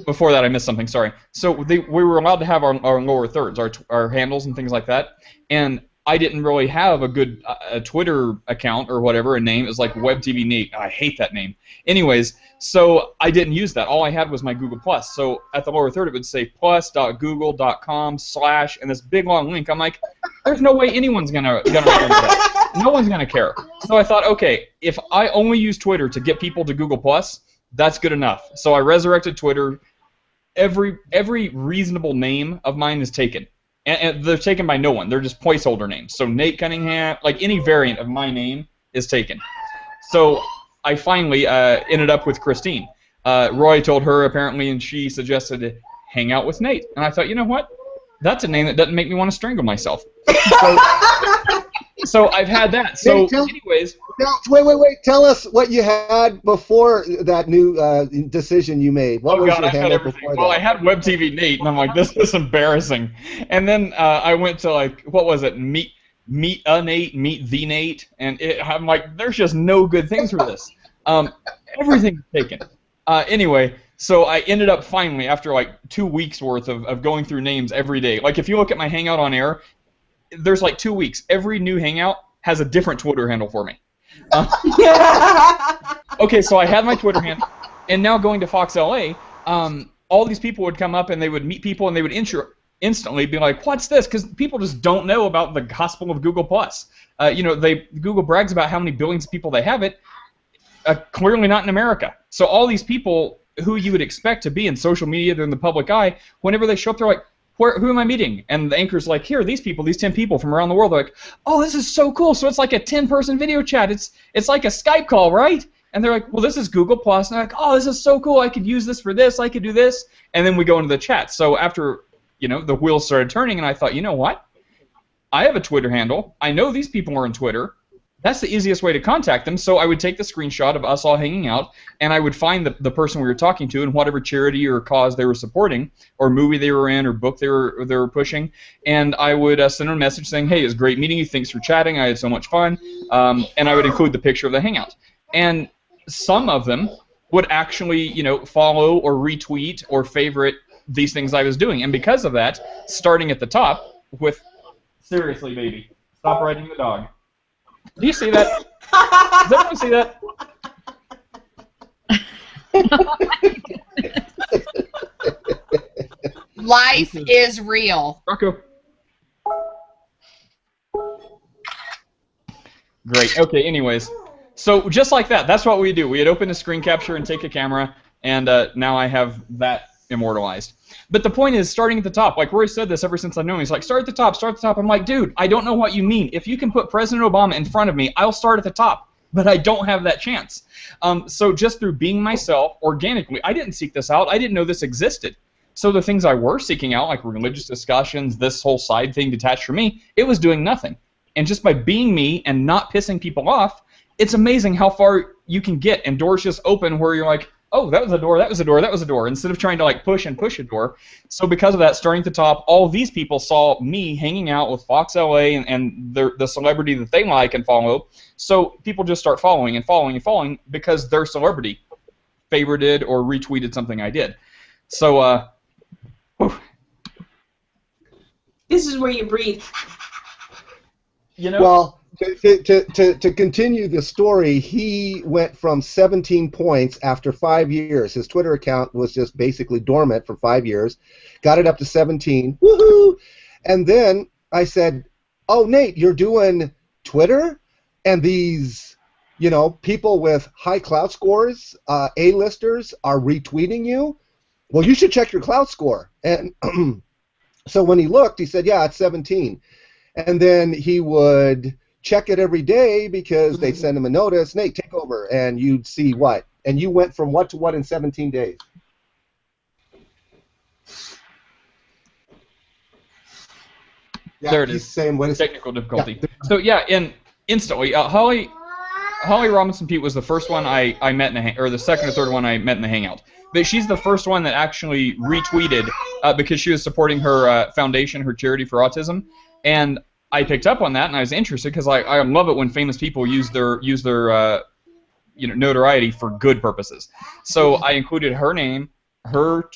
Before that, I missed something. Sorry. So we were allowed to have our lower thirds, our handles and things like that. And I didn't really have a good Twitter account or whatever, a name. It was like WebTV Nate. I hate that name. Anyways, so I didn't use that. All I had was my Google+. So at the lower third, it would say plus.google.com/ and this big long link. I'm like, there's no way anyone's gonna remember that. No one's gonna care. So I thought, okay, if I only use Twitter to get people to Google+, that's good enough. So I resurrected Twitter. Every reasonable name of mine is taken. And they're taken by no one. They're just placeholder names. So Nate Cunningham, like any variant of my name is taken. So I finally ended up with Christine. Roy told her apparently, and she suggested to hang out with Nate. And I thought, you know what? That's a name that doesn't make me want to strangle myself. So I've had that. So anyways. Wait. Tell us what you had before that new decision you made. What was your handle before that? Well, I had WebTV Nate, and I'm like, this is embarrassing. And then I went to, like, what was it? Meet the Nate. And I'm like, there's just no good things for this. Everything's taken. Anyway, so I ended up finally, after like 2 weeks worth of going through names every day. Like, if you look at my Hangout on air, there's like 2 weeks. Every new Hangout has a different Twitter handle for me. Okay, so I had my Twitter handle, and now going to Fox LA, all these people would come up and they would meet people and they would instantly be like, "What's this?" Because people just don't know about the gospel of Google+. Google brags about how many billions of people they have it. Clearly not in America. So all these people who you would expect to be in social media, they're in the public eye. Whenever they show up, they're like, who am I meeting? And the anchor's like, here, these 10 people from around the world. They're like, oh, this is so cool. So it's like a 10-person video chat. It's like a Skype call, right? And they're like, well, this is Google+. And they're like, oh, this is so cool. I could use this for this. I could do this. And then we go into the chat. So after, the wheels started turning, and I thought, you know what? I have a Twitter handle. I know these people are on Twitter. That's the easiest way to contact them. So I would take the screenshot of us all hanging out, and I would find the person we were talking to and whatever charity or cause they were supporting, or movie they were in, or book they were pushing, and I would send them a message saying, hey, it was great meeting you. Thanks for chatting. I had so much fun. And I would include the picture of the hangout. And some of them would actually, follow or retweet or favorite these things I was doing. And because of that, starting at the top with, seriously, baby, stop riding the dog. Do you see that? Does everyone see that? Life is real. Rocco. Great. Okay, anyways. So just like that, that's what we do. We had opened a screen capture and take a camera, and now I have that immortalized. But the point is, starting at the top. Like Roy said this ever since I've known him. He's like, start at the top, start at the top. I'm like, dude, I don't know what you mean. If you can put President Obama in front of me, I'll start at the top. But I don't have that chance. So just through being myself, organically, I didn't seek this out. I didn't know this existed. So the things I were seeking out, like religious discussions, this whole side thing detached from me, it was doing nothing. And just by being me and not pissing people off, it's amazing how far you can get, and doors just open where you're like, oh, that was a door, that was a door, that was a door, instead of trying to like push and push a door. So because of that, starting at the top, all of these people saw me hanging out with Fox LA and the celebrity that they like and follow. So people just start following and following and following because their celebrity favorited or retweeted something I did. So, This is where you breathe. you know. Well, to continue the story, he went from 17 points after 5 years. His Twitter account was just basically dormant for 5 years. Got it up to 17. Woohoo! And then I said, "Oh, Nate, you're doing Twitter, and these, you know, people with high clout scores, A-listers, are retweeting you. Well, you should check your clout score." And so when he looked, he said, "Yeah, it's 17." And then he would check it every day because they'd send him a notice, "Nate, take over," and you'd see what. And you went from what to what in 17 days? Yeah, there it he's is. saying what is Technical difficulty. Yeah. So yeah, and instantly, Holly Robinson Pete was the first one I met in or the second or third one I met in the Hangout. But she's the first one that actually retweeted because she was supporting her foundation, her charity for autism, and I picked up on that and I was interested because I love it when famous people use their notoriety for good purposes. So I included her name, her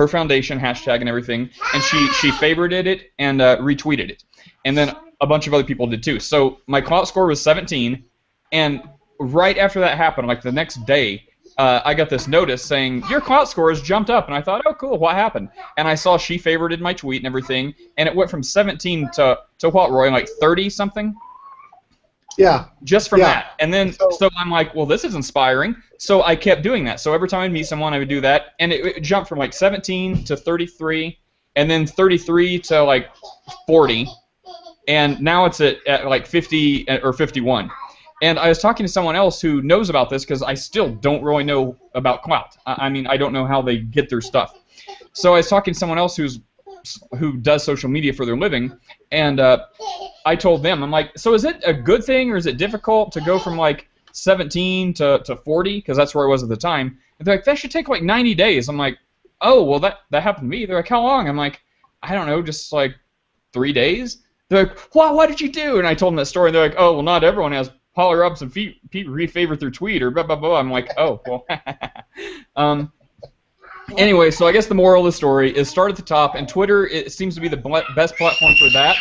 foundation hashtag and everything, and she favorited it and retweeted it, and then a bunch of other people did too. So my clout score was 17, and right after that happened, like the next day, I got this notice saying your clout score has jumped up, and I thought, oh cool, what happened? And I saw she favorited my tweet and everything, and it went from 17 to what, Roy, like 30 something? Yeah. Just from that. And then, so I'm like, well, this is inspiring. So I kept doing that. So every time I'd meet someone, I would do that. And it jumped from like 17 to 33, and then 33 to like 40. And now it's at like 50 or 51. And I was talking to someone else who knows about this because I still don't really know about clout. I mean, I don't know how they get their stuff. So I was talking to someone else who does social media for their living, and I told them, I'm like, so is it a good thing or is it difficult to go from like 17 to 40? Because that's where I was at the time. And they're like, that should take like 90 days. I'm like, oh, well, that happened to me. They're like, how long? I'm like, I don't know, just like 3 days. They're like, wow, what did you do? And I told them that story, and they're like, oh, well, not everyone has Holly Robinson Pete refavorite their tweet or blah, blah, blah. I'm like, oh, well. Anyway, so I guess the moral of the story is start at the top, and Twitter, it seems to be the best platform for that.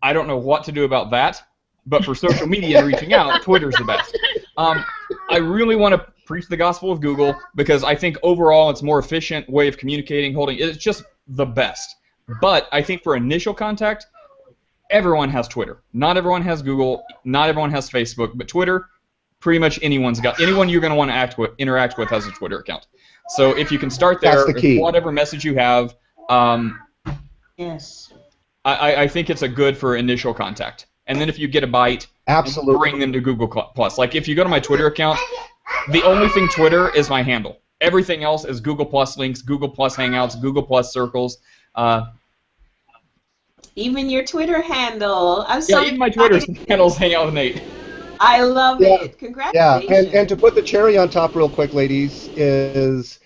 I don't know what to do about that, but for social media and reaching out, Twitter's the best. I really want to preach the gospel of Google because I think overall it's a more efficient way of communicating, it's just the best. But I think for initial contact, everyone has Twitter. Not everyone has Google. Not everyone has Facebook. But Twitter, pretty much anyone you're going to want to interact with has a Twitter account. So if you can start there, whatever message you have, yes, I think it's a good for initial contact. And then if you get a bite, absolutely, bring them to Google Plus. Like if you go to my Twitter account, the only thing Twitter is my handle. Everything else is Google Plus links, Google Plus Hangouts, Google Plus Circles. Even your Twitter handle. Even my Twitter handles Hang Out with Nate. I love it. Congratulations. Yeah, and to put the cherry on top real quick, ladies, is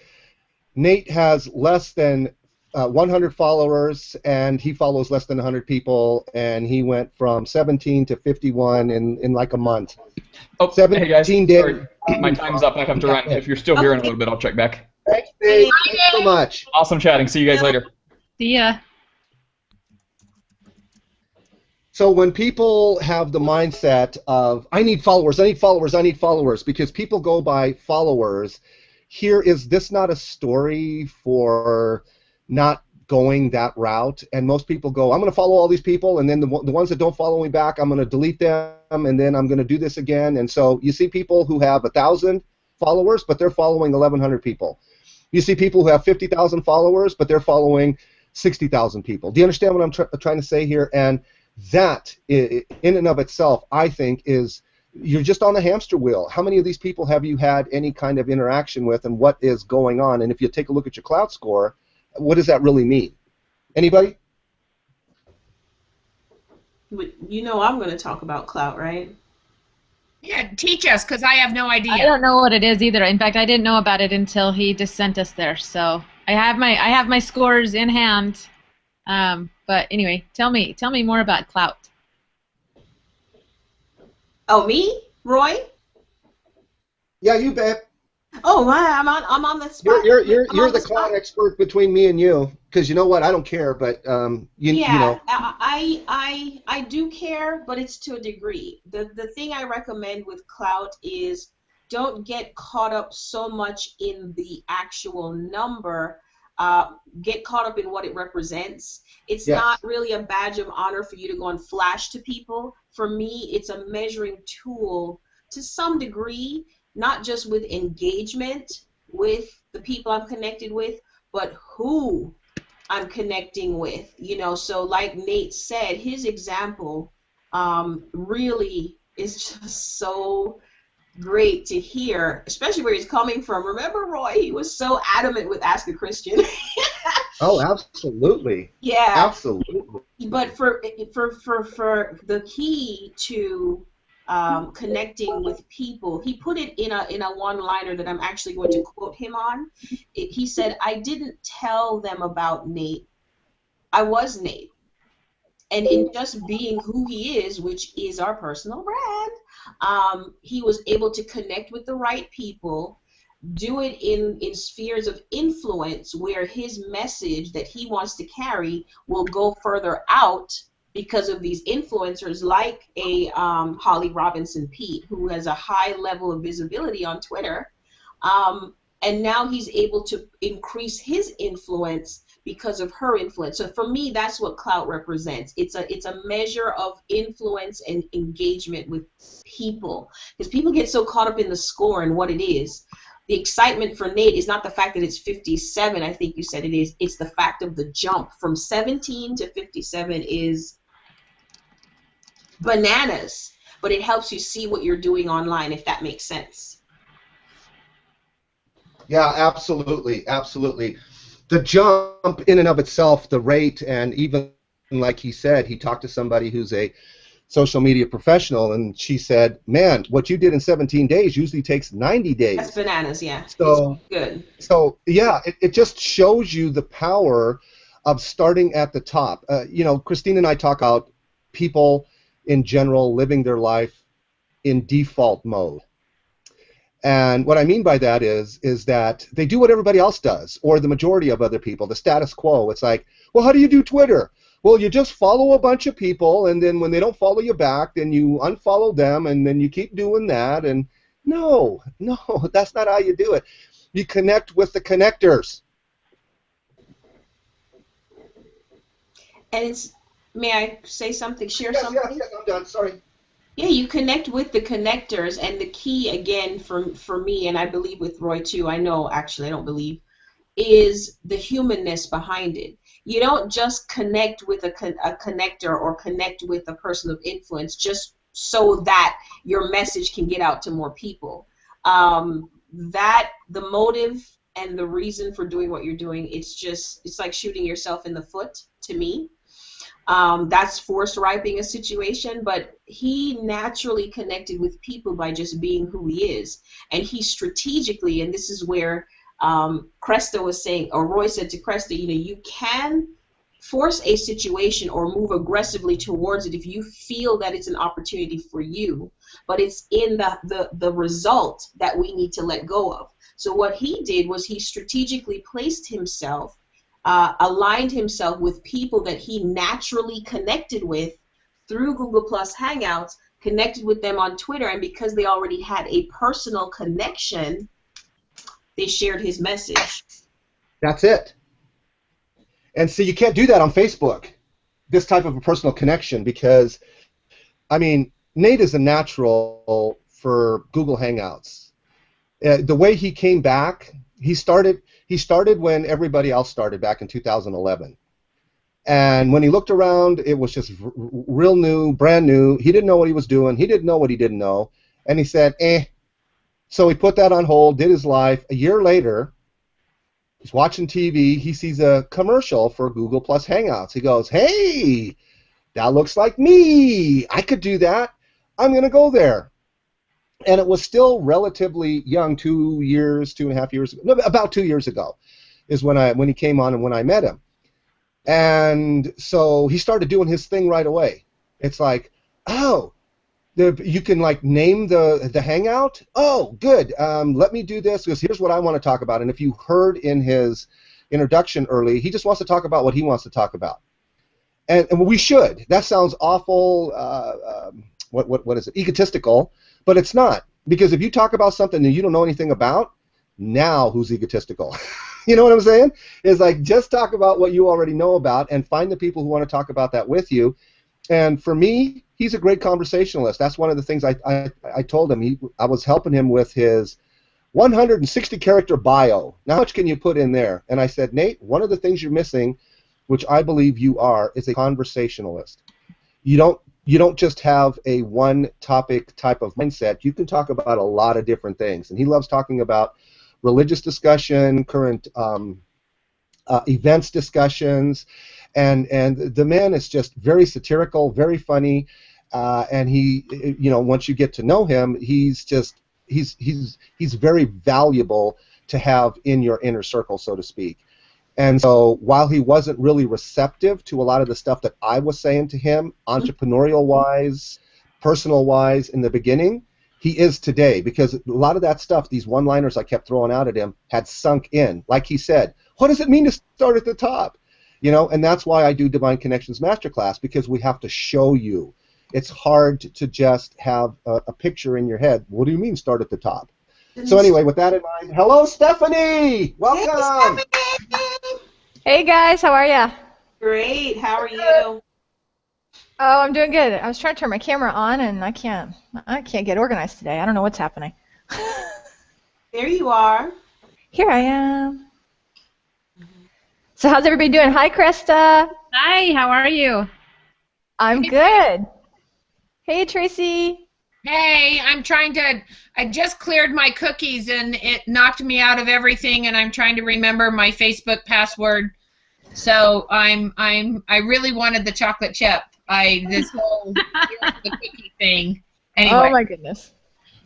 Nate has less than 100 followers, and he follows less than 100 people, and he went from 17 to 51 in like a month. Oh, 17 hey guys, days. sorry. My time's up. I have to run. If you're still here in a little bit, I'll check back. Thanks, Nate. Thanks so much. Awesome chatting. See you guys later. See ya. So when people have the mindset of, I need followers, I need followers, I need followers, because people go by followers, here, is this not a story for not going that route? And most people go, I'm going to follow all these people, and then the ones that don't follow me back, I'm going to delete them, and then I'm going to do this again. And so you see people who have 1,000 followers, but they're following 1,100 people. You see people who have 50,000 followers, but they're following 60,000 people. Do you understand what I'm trying to say here? And that, in and of itself, I think is, you're just on the hamster wheel. How many of these people have you had any kind of interaction with, and what is going on? And if you take a look at your clout score, what does that really mean? Anybody? You know I'm going to talk about clout, right? Yeah, teach us, because I have no idea. I don't know what it is either. In fact, I didn't know about it until he just sent us there. So I have my scores in hand. But anyway, tell me more about clout. Oh, me, Roy? Yeah, you bet. Oh, I'm on the spot. You're the clout expert between me and you, because you know what? I don't care, but you know. I do care, but it's to a degree. The thing I recommend with clout is don't get caught up so much in the actual number. Get caught up in what it represents. It's not really a badge of honor for you to go and flash to people. For me, it's a measuring tool to some degree, not just with engagement with the people I'm connected with, but who I'm connecting with. You know, so like Nate said, his example really is just so great to hear, especially where he's coming from. Remember, Roy, he was so adamant with Ask a Christian. Oh, absolutely. Yeah. Absolutely. But for the key to connecting with people, he put it in a one-liner that I'm actually going to quote him on. He said, "I didn't tell them about Nate. I was Nate. And in just being who he is, which is our personal brand, he was able to connect with the right people, do it in spheres of influence where his message that he wants to carry will go further out because of these influencers like a Holly Robinson Pete, who has a high level of visibility on Twitter. And now he's able to increase his influence because of her influence. So for me, that's what clout represents. It's a measure of influence and engagement with people. Because people get so caught up in the score and what it is. The excitement for Nate is not the fact that it's 57, I think you said it is. It's the fact of the jump from 17 to 57 is bananas. But it helps you see what you're doing online, if that makes sense. Yeah, absolutely, absolutely. The jump in and of itself, the rate, and even like he said, he talked to somebody who's a social media professional, and she said, man, what you did in 17 days usually takes 90 days. That's bananas, yeah. So it's good. So, yeah, it just shows you the power of starting at the top. You know, Christine and I talk about people in general living their life in default mode. And what I mean by that is that they do what everybody else does, or the majority of other people, the status quo. It's like, well, how do you do Twitter? Well, you just follow a bunch of people, and then when they don't follow you back, then you unfollow them, and then you keep doing that. And no, that's not how you do it. You connect with the connectors. And it's, may I say something, share something? Yes, I'm done, sorry. Yeah, you connect with the connectors, and the key, again, for me, and I believe with Roy too, I know, actually, I don't believe, is the humanness behind it. You don't just connect with a connector or connect with a person of influence just so that your message can get out to more people. That the motive and the reason for doing what you're doing, it's like shooting yourself in the foot to me. That's forced riping a situation, but he naturally connected with people by just being who he is. And he strategically, and this is where Kresta was saying, or Roy said to Kresta, you know, you can force a situation or move aggressively towards it if you feel that it's an opportunity for you, but it's in the result that we need to let go of. So what he did was he strategically placed himself, aligned himself with people that he naturally connected with through Google Plus Hangouts, connected with them on Twitter, and because they already had a personal connection, they shared his message. That's it. And so you can't do that on Facebook, this type of a personal connection, because, I mean, Nate is a natural for Google Hangouts. The way he came back, he started when everybody else started back in 2011. And when he looked around, it was just real new, brand new. He didn't know what he was doing. He didn't know what he didn't know. And he said, eh. So he put that on hold, did his life. A year later, he's watching TV. He sees a commercial for Google Plus Hangouts. He goes, hey, that looks like me. I could do that. I'm going to go there. And it was still relatively young, 2 years, 2.5 years ago. No, about 2 years ago is when he came on and when I met him. And so he started doing his thing right away. It's like, oh, you can like name the hangout. Oh, good. Let me do this because here's what I want to talk about. And if you heard in his introduction early, he just wants to talk about what he wants to talk about. And we should. That sounds awful. What is it? Egotistical, but it's not, because if you talk about something that you don't know anything about, now who's egotistical? You know what I'm saying? It's like, just talk about what you already know about and find the people who want to talk about that with you. And for me, he's a great conversationalist. That's one of the things I told him. I was helping him with his 160-character bio. Now, how much can you put in there? And I said, Nate, one of the things you're missing, which I believe you are, is a conversationalist. You don't just have a one-topic type of mindset. You can talk about a lot of different things. And he loves talking about religious discussion, current events discussions, and the man is just very satirical, very funny, and he, once you get to know him, he's very valuable to have in your inner circle, so to speak. And so while he wasn't really receptive to a lot of the stuff that I was saying to him, entrepreneurial-wise, personal-wise, in the beginning, he is today, because a lot of that stuff, these one-liners I kept throwing out at him, had sunk in. Like he said, what does it mean to start at the top? And that's why I do Divine Connections Masterclass, because we have to show you. It's hard to just have a picture in your head. What do you mean start at the top? So anyway, with that in mind, hello, Stephanie! Welcome! Hey, Stephanie! Hey, guys, how are ya? Great, how are you? Oh, I'm doing good. I was trying to turn my camera on, and I can't get organized today. I don't know what's happening. There you are. Here I am. So how's everybody doing? Hi, Kresta. Hi, how are you? I'm good. Hey, Tracy. Hey, I just cleared my cookies and it knocked me out of everything, and I'm trying to remember my Facebook password. So I really wanted the chocolate chip. This whole the cookie thing. Anyway. Oh my goodness.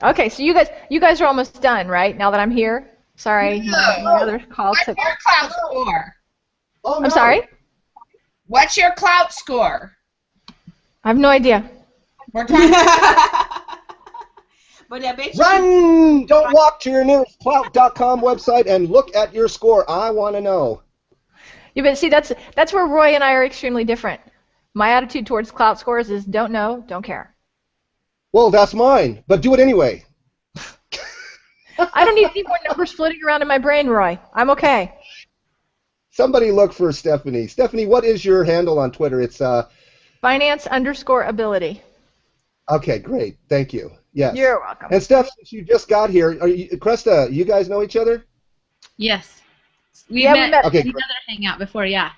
Okay, so you guys are almost done, right? Now that I'm here. Sorry, my other call What's took. your clout score? Oh, no. I'm sorry. What's your clout score? I have no idea. We're talking. But I bet you Run! Don't walk to your nearest clout.com website and look at your score. I want to know. Yeah, but see, that's where Roy and I are extremely different. My attitude towards clout scores is don't know, don't care. Well, that's mine, but do it anyway. I don't need any more numbers floating around in my brain, Roy. I'm okay. Somebody look for Stephanie. Stephanie, what is your handle on Twitter? It's Finance_ability. Okay, great. Thank you. Yes. You're welcome. And Steph, since you just got here, Kresta, you guys know each other? Yes. We Yeah, we met met. Okay, another hangout before, yeah.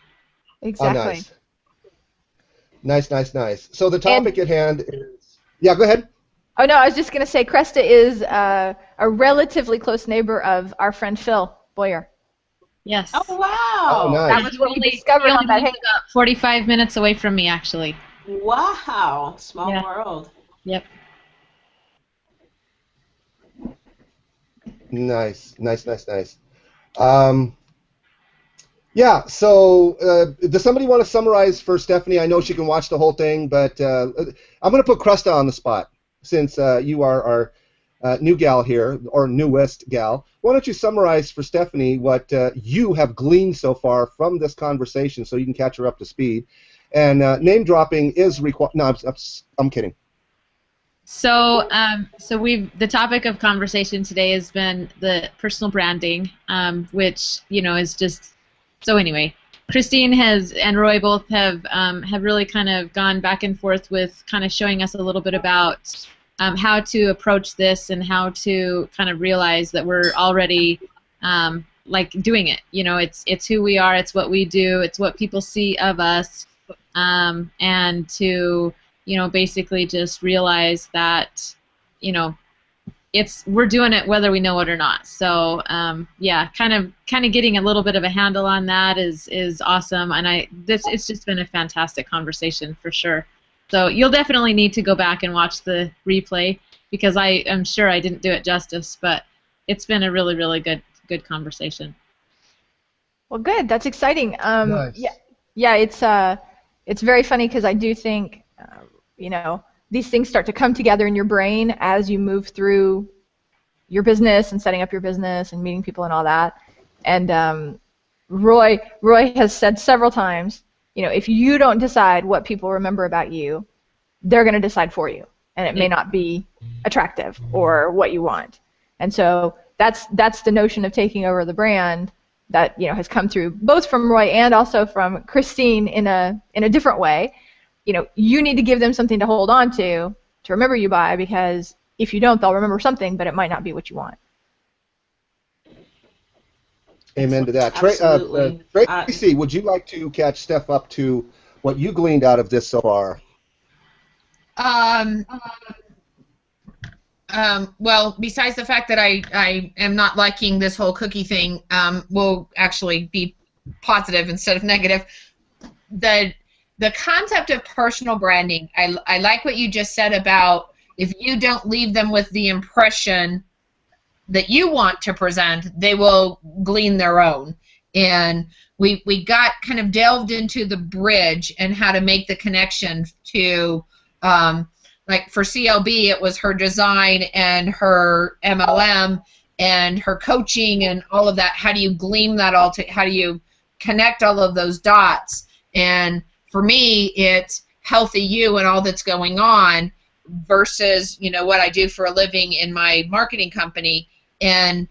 Exactly. Oh, nice. So the topic at hand is... Yeah, go ahead. Oh, no, I was just going to say Kresta is a relatively close neighbor of our friend Phil Boyer. Yes. Oh, wow. Oh, nice. That was what we discovered he on only that lives hangout. about 45 minutes away from me, actually. Wow. Small Yeah. world. Yep. Nice. Yeah, so does somebody want to summarize for Stephanie? I know she can watch the whole thing, but I'm going to put Kresta on the spot since you are our new gal here, or newest gal. Why don't you summarize for Stephanie what you have gleaned so far from this conversation so you can catch her up to speed? And name dropping is required. No, I'm kidding. So, the topic of conversation today has been the personal branding, which is just so. Anyway, Christine and Roy both have really kind of gone back and forth with kind of showing us a little bit about how to approach this and how to kind of realize that we're already like doing it. It's who we are, it's what we do, it's what people see of us, and to basically just realize that, we're doing it whether we know it or not. So yeah, kind of getting a little bit of a handle on that is awesome, and it's just been a fantastic conversation for sure. So you'll definitely need to go back and watch the replay because I am sure I didn't do it justice, but it's been a really, really good conversation. Well, good. That's exciting. Nice. Yeah. It's very funny because I do think these things start to come together in your brain as you move through your business and setting up your business and meeting people and all that. And Roy has said several times, if you don't decide what people remember about you, they're going to decide for you, and it may not be attractive or what you want. And so that's the notion of taking over the brand that has come through both from Roy and also from Christine in a different way. You need to give them something to hold on to remember you by, because if you don't, they'll remember something, but it might not be what you want. Amen to that. Absolutely. Tracy, would you like to catch Steph up to what you gleaned out of this so far? Well, besides the fact that I am not liking this whole cookie thing, we'll actually be positive instead of negative. The concept of personal branding, I like what you just said about if you don't leave them with the impression that you want to present, they will glean their own. And we got kind of delved into the bridge and how to make the connection to, like for CLB, it was her design and her MLM and her coaching and all of that. How do you glean that all how do you connect all of those dots? And for me, it's healthy you and all that's going on versus, what I do for a living in my marketing company. And,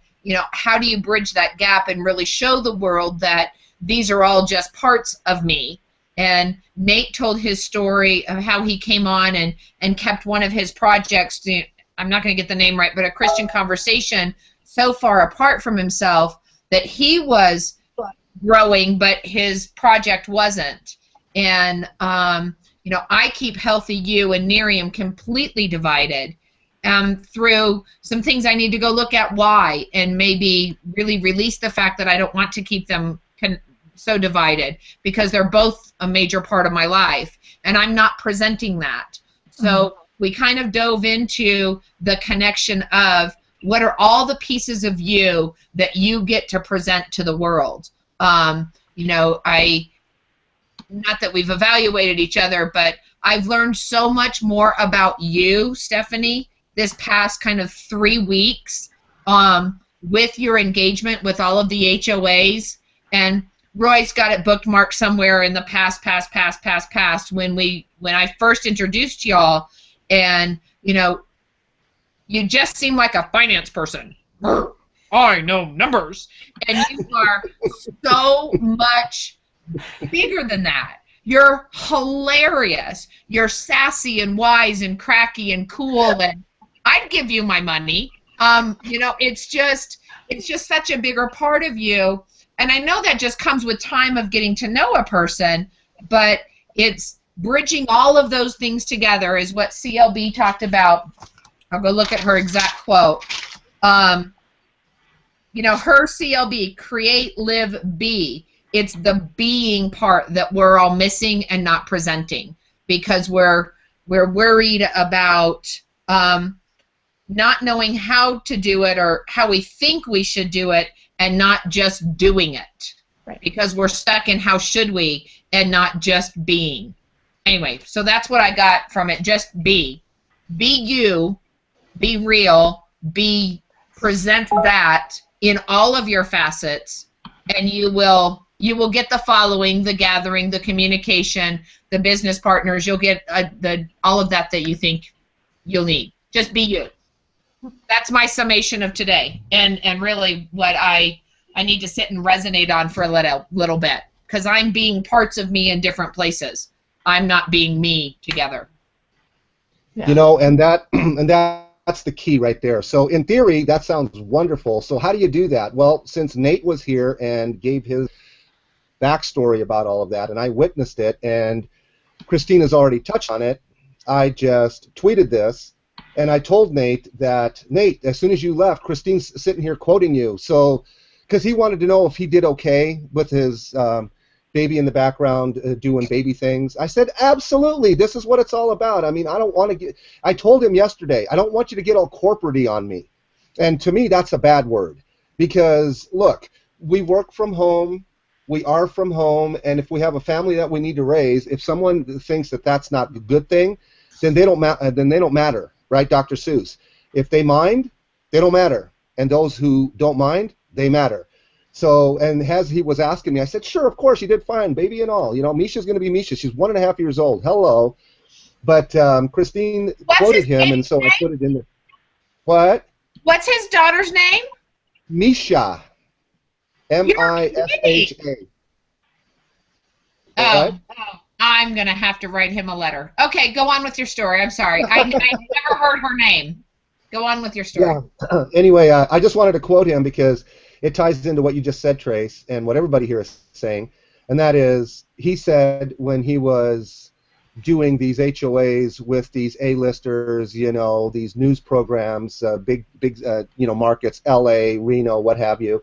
how do you bridge that gap and really show the world that these are all just parts of me? And Nate told his story of how he came on and kept one of his projects, I'm not going to get the name right, but a Christian conversation, so far apart from himself that he was growing, but his project wasn't. And, I keep Healthy You and Nerium completely divided through some things I need to go look at why and maybe really release the fact that I don't want to keep them so divided because they're both a major part of my life and I'm not presenting that. So we kind of dove into the connection of what are all the pieces of you that you get to present to the world. Not that we've evaluated each other, but I've learned so much more about you, Stephanie, this past kind of 3 weeks with your engagement with all of the HOAs. And Roy's got it bookmarked somewhere in the past when I first introduced y'all, and you just seem like a finance person. I know numbers, and you are so much bigger than that. You're hilarious. You're sassy and wise and cracky and cool, and I'd give you my money. It's just such a bigger part of you. And I know that just comes with time of getting to know a person, but it's bridging all of those things together is what CLB talked about. I'll go look at her exact quote. Her CLB, create, live, be. It's the being part that we're all missing and not presenting because we're worried about not knowing how to do it or how we think we should do it and not just doing it. Right. Because we're stuck in how should we and not just being. Anyway, so that's what I got from it. Just be. Be you. Be real. Present that in all of your facets, and you will get the following, the gathering, the communication, the business partners. You'll get all of that you think you'll need. Just be you. That's my summation of today, and really what I need to sit and resonate on for a little bit, because I'm being parts of me in different places. I'm not being me together. Yeah. You know, and that's the key right there. So in theory, that sounds wonderful. So how do you do that? Well, since Nate was here and gave his backstory about all of that, and I witnessed it, and Christina's already touched on it, I just tweeted this, and I told Nate that, Nate, as soon as you left, Christine's sitting here quoting you. So, because he wanted to know if he did okay with his baby in the background doing baby things. I said, absolutely, this is what it's all about. I mean, I don't want to get, I told him yesterday, I don't want you to get all corporate-y on me. And to me, that's a bad word. Because, look, we work from home, we are from home, and if we have a family that we need to raise, if someone thinks that that's not a good thing, then they don't matter, right, Dr. Seuss? If they mind, they don't matter. And those who don't mind, they matter. So, and as he was asking me, I said, sure, of course, you did fine, baby and all. You know, Misha's going to be Misha. She's 1.5 years old. Hello. But Christine quoted him, and so I put it in there. What? What's his daughter's name? Misha. M-I-S-H-A. Oh, I'm going to have to write him a letter. Okay, go on with your story. I'm sorry. I never heard her name. Go on with your story. Yeah. Anyway, I just wanted to quote him because it ties into what you just said, Trace, and what everybody here is saying, and that is, he said when he was doing these HOAs with these A-listers, you know, these news programs, big you know, markets, LA, Reno, what have you,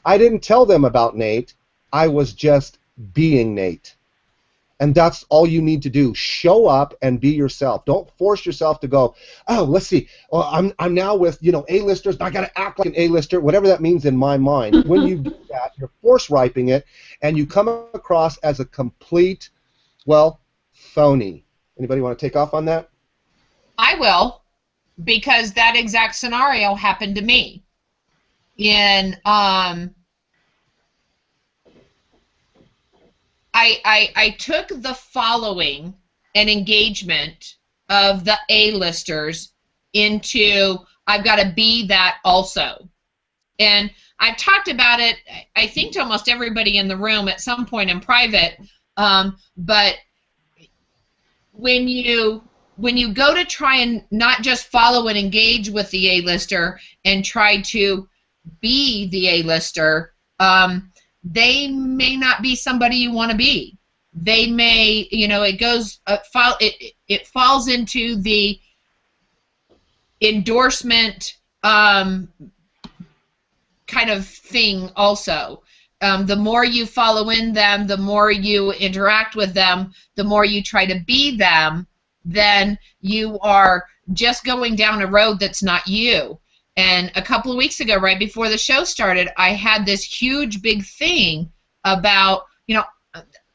I didn't tell them about Nate. I was just being Nate. And that's all you need to do. Show up and be yourself. Don't force yourself to go, oh, let's see. Oh, I'm now with, you know, A-listers. I got to act like an A-lister, whatever that means in my mind. When you do that, you're force-riping it, and you come across as a complete, well, phony. Anybody want to take off on that? I will, because that exact scenario happened to me. I took the following and engagement of the A-listers into, I've got to be that also. And I've talked about it, I think, to almost everybody in the room at some point in private, but when you go to try and not just follow and engage with the A-lister and try to be the A-lister, they may not be somebody you want to be. They may, you know, it falls into the endorsement kind of thing also. The more you follow in them, the more you interact with them, the more you try to be them, then you are just going down a road that's not you. And a couple of weeks ago, right before the show started, I had this huge big thing about, you know,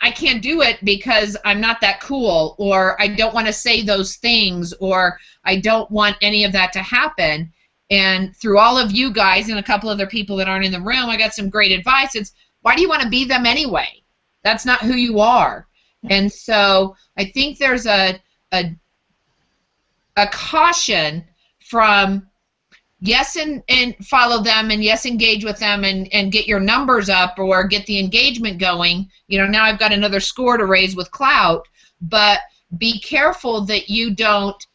I can't do it because I'm not that cool, or I don't want to say those things, or I don't want any of that to happen. And through all of you guys and a couple other people that aren't in the room, I got some great advice. It's, why do you want to be them anyway? That's not who you are. And so I think there's a caution from, yes, and follow them, and yes, engage with them, and get your numbers up, or get the engagement going. You know, now I've got another score to raise with clout, but be careful that you don't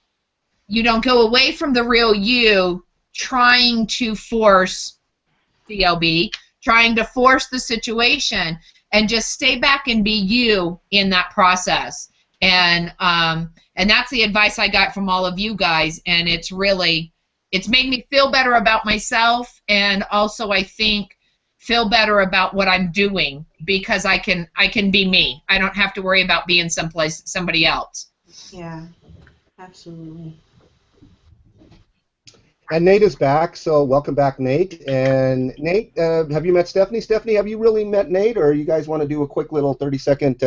go away from the real you, trying to force CLB, trying to force the situation, and just stay back and be you in that process. And that's the advice I got from all of you guys, and it's made me feel better about myself, and also I think feel better about what I'm doing, because I can be me. I don't have to worry about being somebody else. Yeah, absolutely. And Nate is back, so welcome back, Nate. And Nate, have you met Stephanie? Stephanie, have you really met Nate, or you guys want to do a quick little 30-second,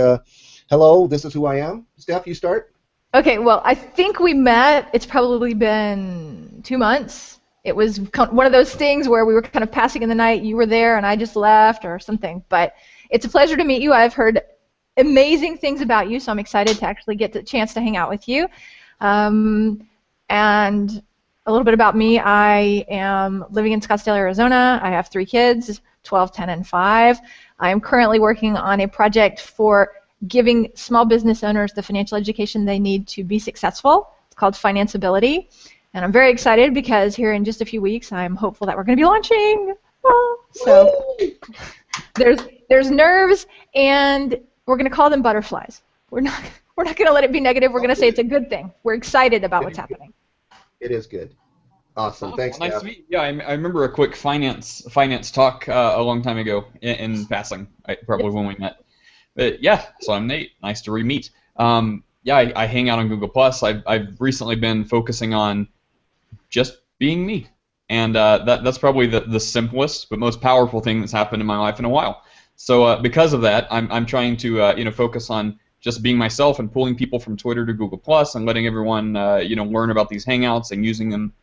hello, this is who I am? Steph, you start. Okay, well, I think we met. It's probably been 2 months. It was one of those things where we were kind of passing in the night. You were there, and I just left, or something. But it's a pleasure to meet you. I've heard amazing things about you, so I'm excited to actually get the chance to hang out with you. And a little bit about me, I am living in Scottsdale, Arizona. I have 3 kids, 12, 10, and 5. I am currently working on a project for giving small business owners the financial education they need to be successful. It's called Financeability. And I'm very excited because here in just a few weeks, I'm hopeful that we're going to be launching. So there's nerves, and we're going to call them butterflies. We're not going to let it be negative. We're going to say it's a good thing. We're excited about what's happening. It is good. Awesome. Thanks, nice Jeff. to meet you. Yeah, I remember a quick finance talk a long time ago in passing, probably when we met. But yeah, so I'm Nate. Nice to re-meet. Yeah, I hang out on Google+. I've recently been focusing on just being me. And that's probably the simplest but most powerful thing that's happened in my life in a while. So because of that, I'm trying to focus on just being myself and pulling people from Twitter to Google+ and letting everyone learn about these hangouts and using them.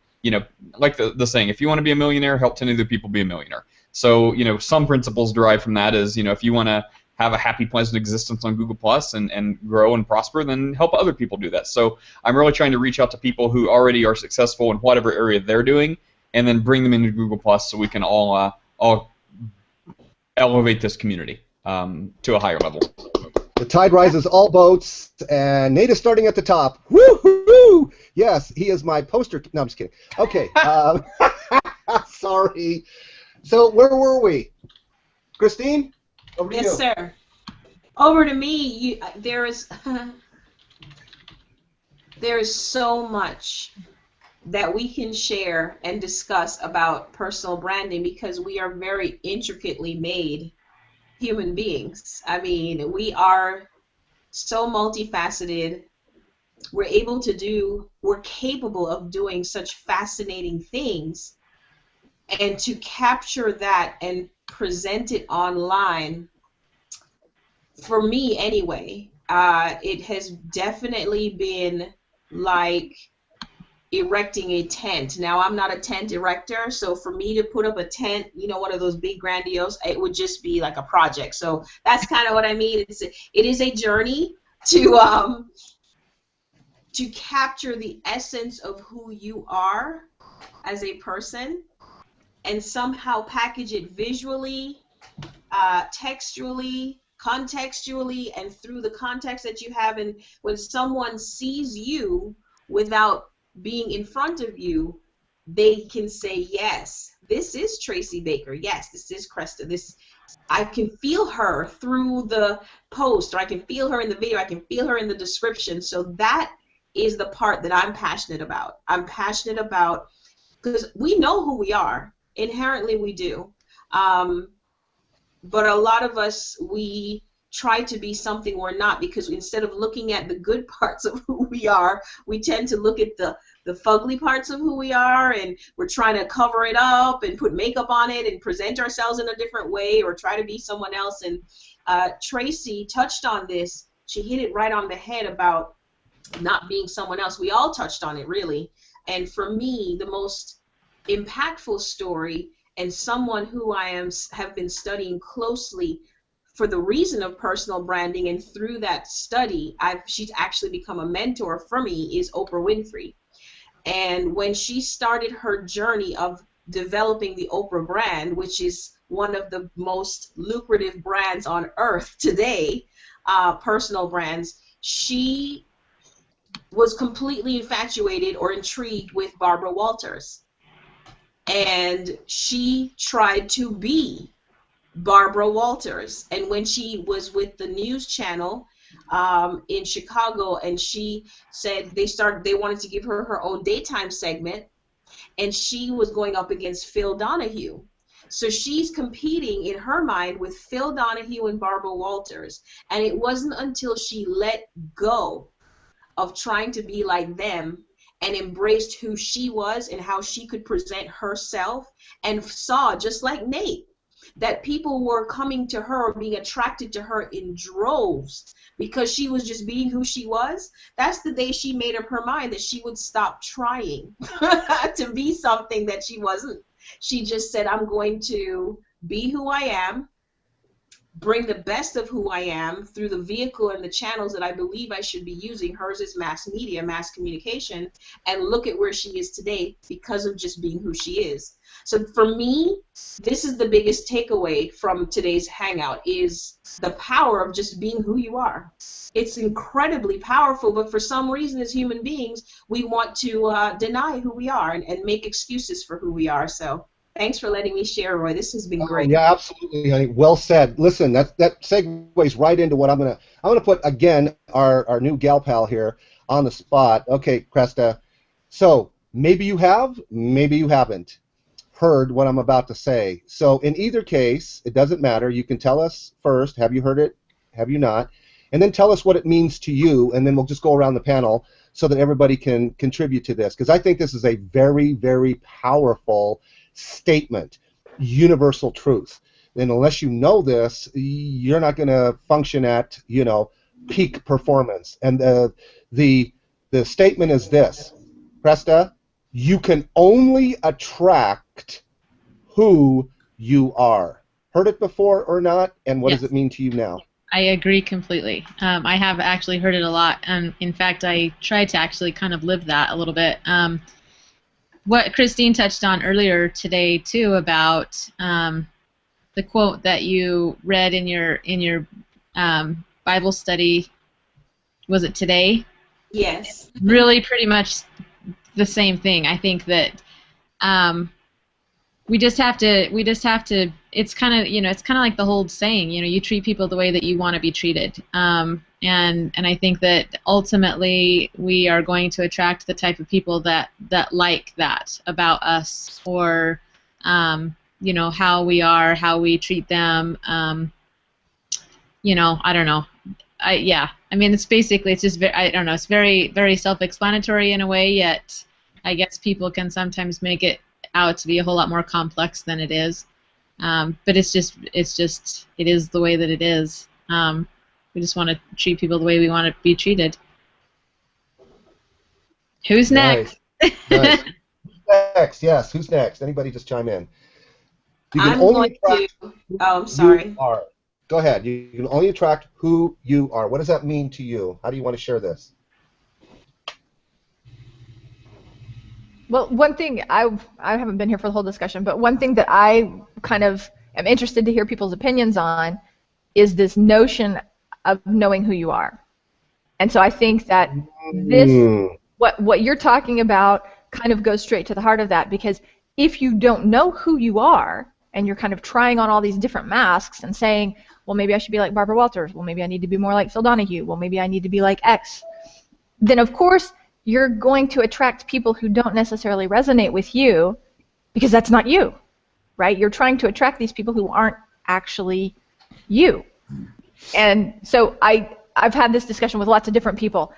Like the saying, if you want to be a millionaire, help 10 other people be a millionaire. So some principles derived from that is if you want to have a happy, pleasant existence on Google+ and grow and prosper, then help other people do that. So I'm really trying to reach out to people who already are successful in whatever area they're doing, and then bring them into Google+ so we can all elevate this community to a higher level. The tide rises all boats, and Nate is starting at the top. Woo-hoo-hoo! Yes, he is my poster. No, I'm just kidding. Okay. Sorry. So where were we? Christine, over to you. Yes, sir. Over to me. There is so much that we can share and discuss about personal branding because we are very intricately made human beings. I mean, we are so multifaceted. We're capable of doing such fascinating things, and to capture that and present it online, for me anyway, it has definitely been like erecting a tent. Now, I'm not a tent erector, so for me to put up a tent, one of those big grandiose, it would just be like a project. So that's kind of what I mean. It is a journey to capture the essence of who you are as a person and somehow package it visually, textually, contextually, and through the context that you have. And when someone sees you without being in front of you, they can say, yes, this is Tracy Baker. Yes, this is Kresta. I can feel her through the post, or I can feel her in the video, I can feel her in the description. So that is the part that I'm passionate about. I'm passionate about, because we know who we are. Inherently we do. But a lot of us, we try to be something we're not, because instead of looking at the good parts of who we are, we tend to look at the fugly parts of who we are, and we're trying to cover it up and put makeup on it and present ourselves in a different way or try to be someone else. And Tracy touched on this. She hit it right on the head about not being someone else. We all touched on it, really. And for me, the most impactful story, and someone who have been studying closely for the reason of personal branding, and through that study, she's actually become a mentor for me, is Oprah Winfrey. And when she started her journey of developing the Oprah brand, which is one of the most lucrative brands on earth today, personal brands, she was completely infatuated or intrigued with Barbara Walters. And she tried to be Barbara Walters. And when she was with the news channel in Chicago, and she said they wanted to give her her own daytime segment, and she was going up against Phil Donahue. So she's competing in her mind with Phil Donahue and Barbara Walters. And it wasn't until she let go of trying to be like them and embraced who she was and how she could present herself, and saw, just like Nate, that people were coming to her, being attracted to her in droves because she was just being who she was. That's the day she made up her mind that she would stop trying to be something that she wasn't. She just said, I'm going to be who I am, bring the best of who I am through the vehicle and the channels that I believe I should be using. Hers is mass media, mass communication, and look at where she is today because of just being who she is. So for me, this is the biggest takeaway from today's hangout, is the power of just being who you are. It's incredibly powerful, but for some reason as human beings, we want to deny who we are and make excuses for who we are. So thanks for letting me share, Roy. This has been great. Yeah, absolutely, honey. Well said. Listen, that segues right into what I'm gonna put again our new gal pal here on the spot. Okay, Kresta. So maybe you have, maybe you haven't heard what I'm about to say. So in either case, it doesn't matter. You can tell us first, have you heard it? Have you not? And then tell us what it means to you, and then we'll just go around the panel so that everybody can contribute to this, because I think this is a very, very powerful statement, universal truth. And unless you know this, you're not going to function at, peak performance. And the statement is this, Kresta: you can only attract who you are. Heard it before or not? And what does it mean to you now? I agree completely. I have actually heard it a lot, and in fact, I tried to actually kind of live that a little bit. What Christine touched on earlier today too about the quote that you read in your Bible study. Was it today? Yes. Really, pretty much the same thing. I think that we just have to. It's kind of like the whole saying. You treat people the way that you want to be treated. And I think that ultimately we are going to attract the type of people that like that about us, or how we are, how we treat them. I don't know. It's basically, it's just I don't know. It's very, very self-explanatory in a way, yet I guess people can sometimes make it out to be a whole lot more complex than it is. But it is the way that it is. We just want to treat people the way we want to be treated. Who's next? Nice. Who's next? Yes, who's next? Anybody just chime in. You can I'm only going to. Oh, I'm sorry. You are. Go ahead. You can only attract who you are. What does that mean to you? How do you want to share this? Well, one thing, I haven't been here for the whole discussion, but one thing that I kind of am interested to hear people's opinions on is this notion of knowing who you are. And so I think that this, what you're talking about kind of goes straight to the heart of that, because if you don't know who you are and you're kind of trying on all these different masks and saying, well, maybe I should be like Barbara Walters, well, maybe I need to be more like Phil Donahue, well, maybe I need to be like X, then of course you're going to attract people who don't necessarily resonate with you, because that's not you, right? You're trying to attract these people who aren't actually you. And so I've had this discussion with lots of different people,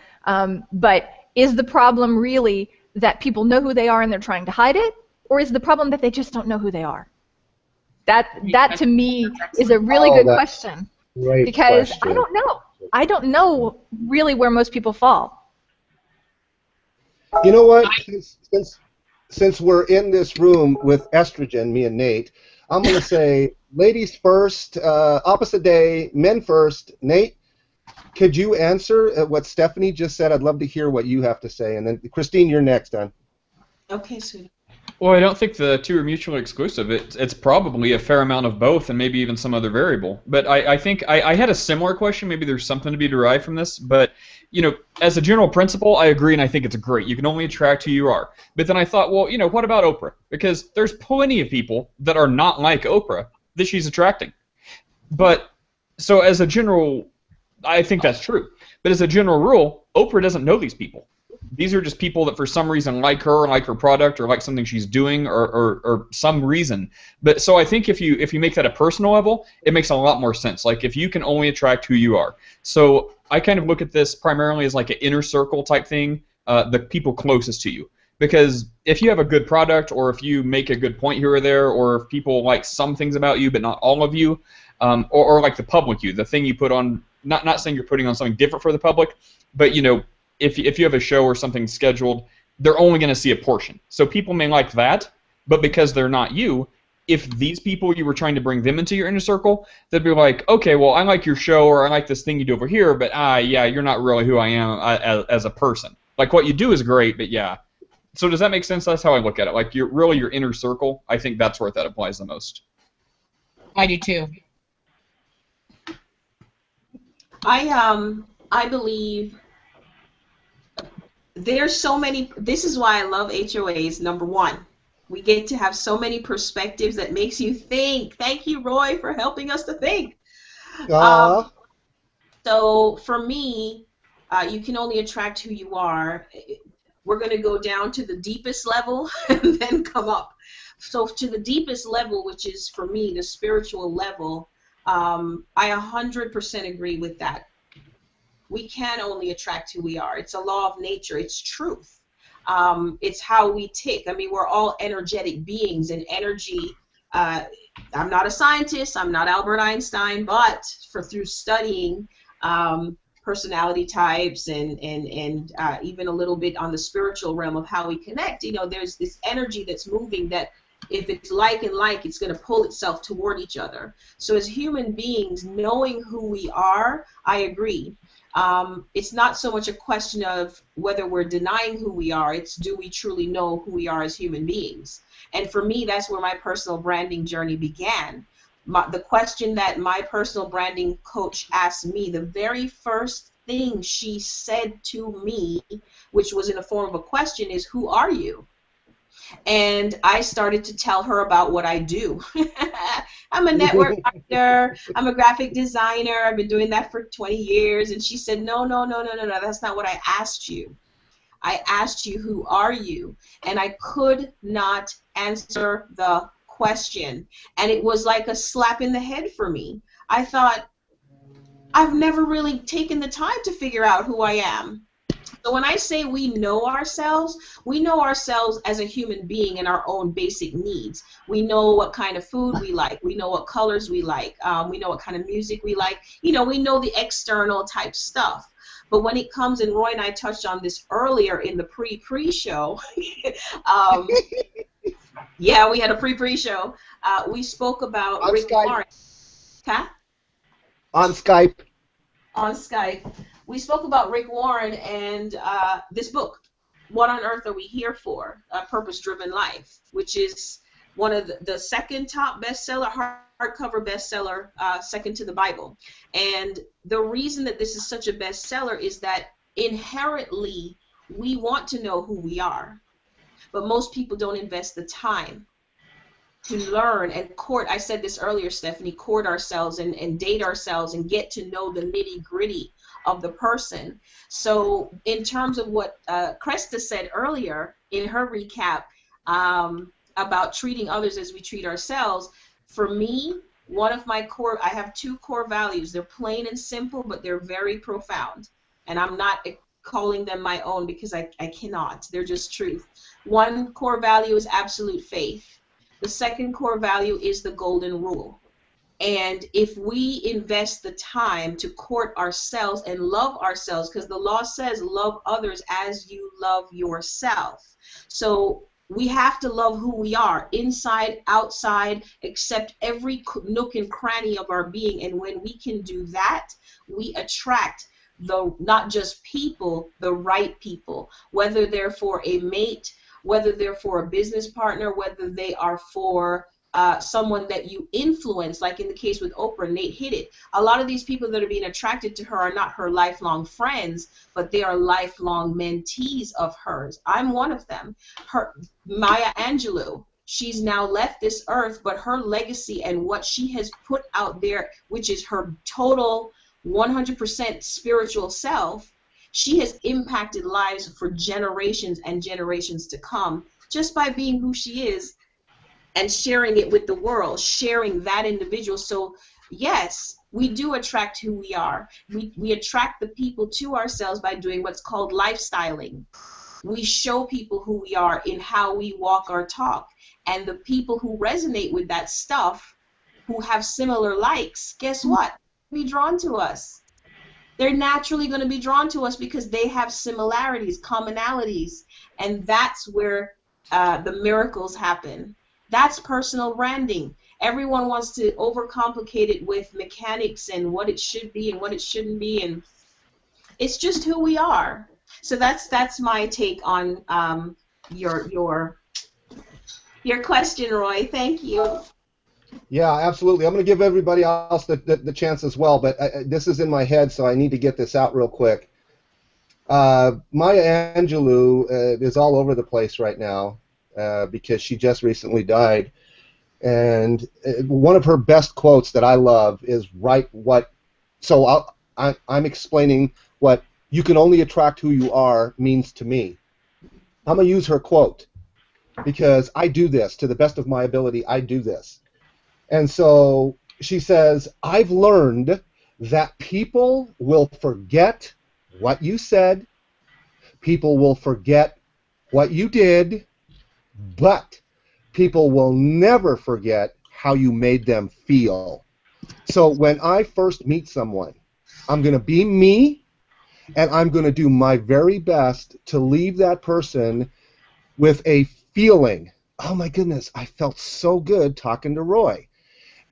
but is the problem really that people know who they are and they're trying to hide it, or is the problem that they just don't know who they are? That to me is a really good question, because question. I don't know really where most people fall. You know what? Since we're in this room with estrogen, me and Nate, I'm going to say ladies first, opposite day, men first. Nate, could you answer what Stephanie just said? I'd love to hear what you have to say. And then, Christine, you're next on. Okay, sweetie. Well, I don't think the two are mutually exclusive. It's probably a fair amount of both, and maybe even some other variable. But I think I had a similar question. Maybe there's something to be derived from this. But, as a general principle, I agree, and I think it's great. You can only attract who you are. But then I thought, well, what about Oprah? Because there's plenty of people that are not like Oprah that she's attracting. But, so as a general, I think that's true. But as a general rule, Oprah doesn't know these people. These are just people that for some reason like her, like her product, or like something she's doing, or some reason. But so I think if you make that a personal level, it makes a lot more sense. Like if you can only attract who you are. So I kind of look at this primarily as like an inner circle type thing, the people closest to you. Because if you have a good product, or if you make a good point here or there, or if people like some things about you but not all of you, or like the public you, the thing you put on, not saying you're putting on something different for the public, but if you have a show or something scheduled, they're only going to see a portion. So people may like that, but because they're not you, if these people, you were trying to bring them into your inner circle, they'd be like, okay, well, I like your show, or I like this thing you do over here, but yeah, you're not really who I am as a person. Like, what you do is great, but yeah. So does that make sense? That's how I look at it. Like, really your inner circle, I think that's where that applies the most. I do too. I believe there's so many. This is why I love HOAs. Number one, we get to have so many perspectives that makes you think. Thank you, Roy, for helping us to think. So for me, you can only attract who you are. We're going to go down to the deepest level and then come up. So to the deepest level, which is for me the spiritual level, I 100% agree with that. We can only attract who we are. It's a law of nature. It's truth. It's how we tick. I mean, we're all energetic beings, and energy. I'm not a scientist. I'm not Albert Einstein, but through studying personality types and even a little bit on the spiritual realm of how we connect, there's this energy that's moving that if it's like and like, it's going to pull itself toward each other. So as human beings, knowing who we are, I agree. It's not so much a question of whether we're denying who we are, it's do we truly know who we are as human beings. And for me, that's where my personal branding journey began. The question that my personal branding coach asked me, the very first thing she said to me, which was in the form of a question, is, who are you? And I started to tell her about what I do. I'm a network marketer. I'm a graphic designer. I've been doing that for 20 years. And she said, no, that's not what I asked you. I asked you, who are you? And I could not answer the question. And it was like a slap in the head for me. I thought, I've never really taken the time to figure out who I am. So when I say we know ourselves as a human being and our own basic needs. We know what kind of food we like. We know what colors we like. We know what kind of music we like. We know the external type stuff. But when it comes, and Roy and I touched on this earlier in the pre-show. Yeah, we had a pre-show. We spoke about on Rick Skype. Warren. Huh? On Skype. On Skype. We spoke about Rick Warren and this book, What on Earth Are We Here For? A Purpose-Driven Life, which is one of the second top bestseller, hardcover bestseller, second to the Bible. And the reason that this is such a bestseller is that inherently we want to know who we are, but most people don't invest the time to learn and court. I said this earlier, Stephanie, court ourselves and date ourselves and get to know the nitty-gritty of the person. So in terms of what Kresta said earlier in her recap about treating others as we treat ourselves, for me, one of my I have two core values. They're plain and simple, but they're very profound. And I'm not calling them my own because I cannot. They're just truth. One core value is absolute faith. The second core value is the golden rule. And if we invest the time to court ourselves and love ourselves, because the law says love others as you love yourself. So we have to love who we are, inside, outside, accept every nook and cranny of our being. And when we can do that, we attract not just people, the right people, whether they're for a mate, whether they're for a business partner, whether they are for someone that you influence, like in the case with Oprah. Nate hit it. A lot of these people that are being attracted to her are not her lifelong friends, but they are lifelong mentees of hers. I'm one of them. Maya Angelou, she's now left this earth, but her legacy and what she has put out there, which is her total 100% spiritual self, she has impacted lives for generations and generations to come just by being who she is and sharing it with the world, sharing that individual. So yes, we do attract who we are. We attract the people to ourselves by doing what's called lifestyling. We show people who we are in how we walk our talk. And the people who resonate with that stuff, who have similar likes, guess what? Be drawn to us. They're naturally going to be drawn to us because they have similarities, commonalities. And that's where the miracles happen. That's personal branding. Everyone wants to overcomplicate it with mechanics and what it should be and what it shouldn't be, and it's just who we are. So that's my take on your question, Roy. Thank you. Yeah, absolutely. I'm going to give everybody else the chance as well, but this is in my head, so I need to get this out real quick. Maya Angelou is all over the place right now because she just recently died. And one of her best quotes that I love is so I'm explaining what "you can only attract who you are" means to me. I'm going to use her quote because I do this to the best of my ability. I do this. And so she says, "I've learned that people will forget what you said, people will forget what you did, but people will never forget how you made them feel." So when I first meet someone, I'm going to be me, and I'm going to do my very best to leave that person with a feeling, "Oh my goodness, I felt so good talking to Roy."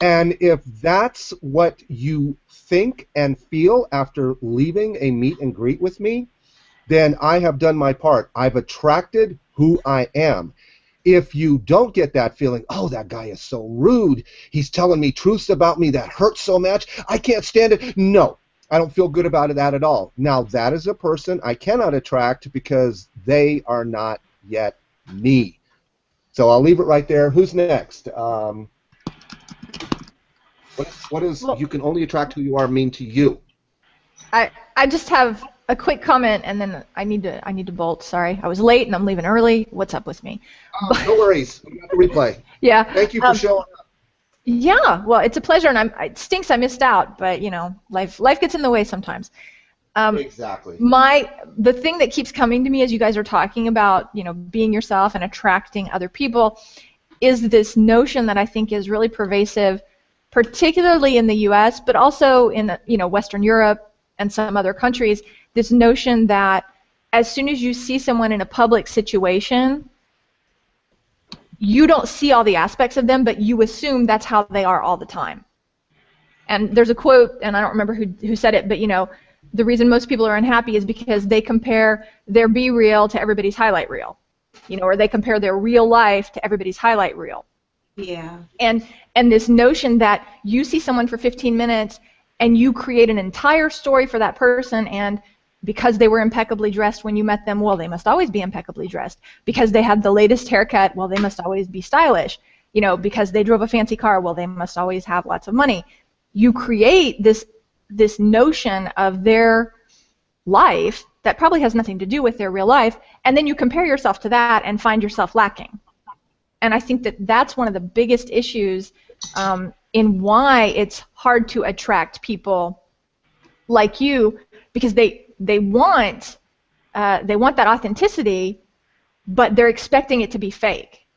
And if that's what you think and feel after leaving a meet and greet with me, then I have done my part. I've attracted who I am. If you don't get that feeling, "Oh, that guy is so rude. He's telling me truths about me that hurt so much. I can't stand it." No, I don't feel good about that at all. Now, that is a person I cannot attract because they are not yet me. So I'll leave it right there. Who's next? What does "you can only attract who you are" mean to you? I just have a quick comment, and then I need to bolt. Sorry, I was late and I'm leaving early. What's up with me? No worries. We got the replay. Yeah. Thank you for showing up. Yeah. Well, it's a pleasure, and it stinks I missed out, but life gets in the way sometimes. Exactly. The thing that keeps coming to me as you guys are talking about, being yourself and attracting other people, is this notion that I think is really pervasive, particularly in the U.S., but also in Western Europe and some other countries. This notion that as soon as you see someone in a public situation, you don't see all the aspects of them, but you assume that's how they are all the time. And there's a quote, and I don't remember who said it, but the reason most people are unhappy is because they compare their be real to everybody's highlight reel, or they compare their real life to everybody's highlight reel. Yeah. And this notion that you see someone for 15 minutes and you create an entire story for that person, and because they were impeccably dressed when you met them, well, they must always be impeccably dressed. Because they had the latest haircut, well, they must always be stylish. Because they drove a fancy car, well, they must always have lots of money. You create this notion of their life that probably has nothing to do with their real life, and then you compare yourself to that and find yourself lacking. And I think that that's one of the biggest issues in why it's hard to attract people like you, because they want that authenticity, but they're expecting it to be fake.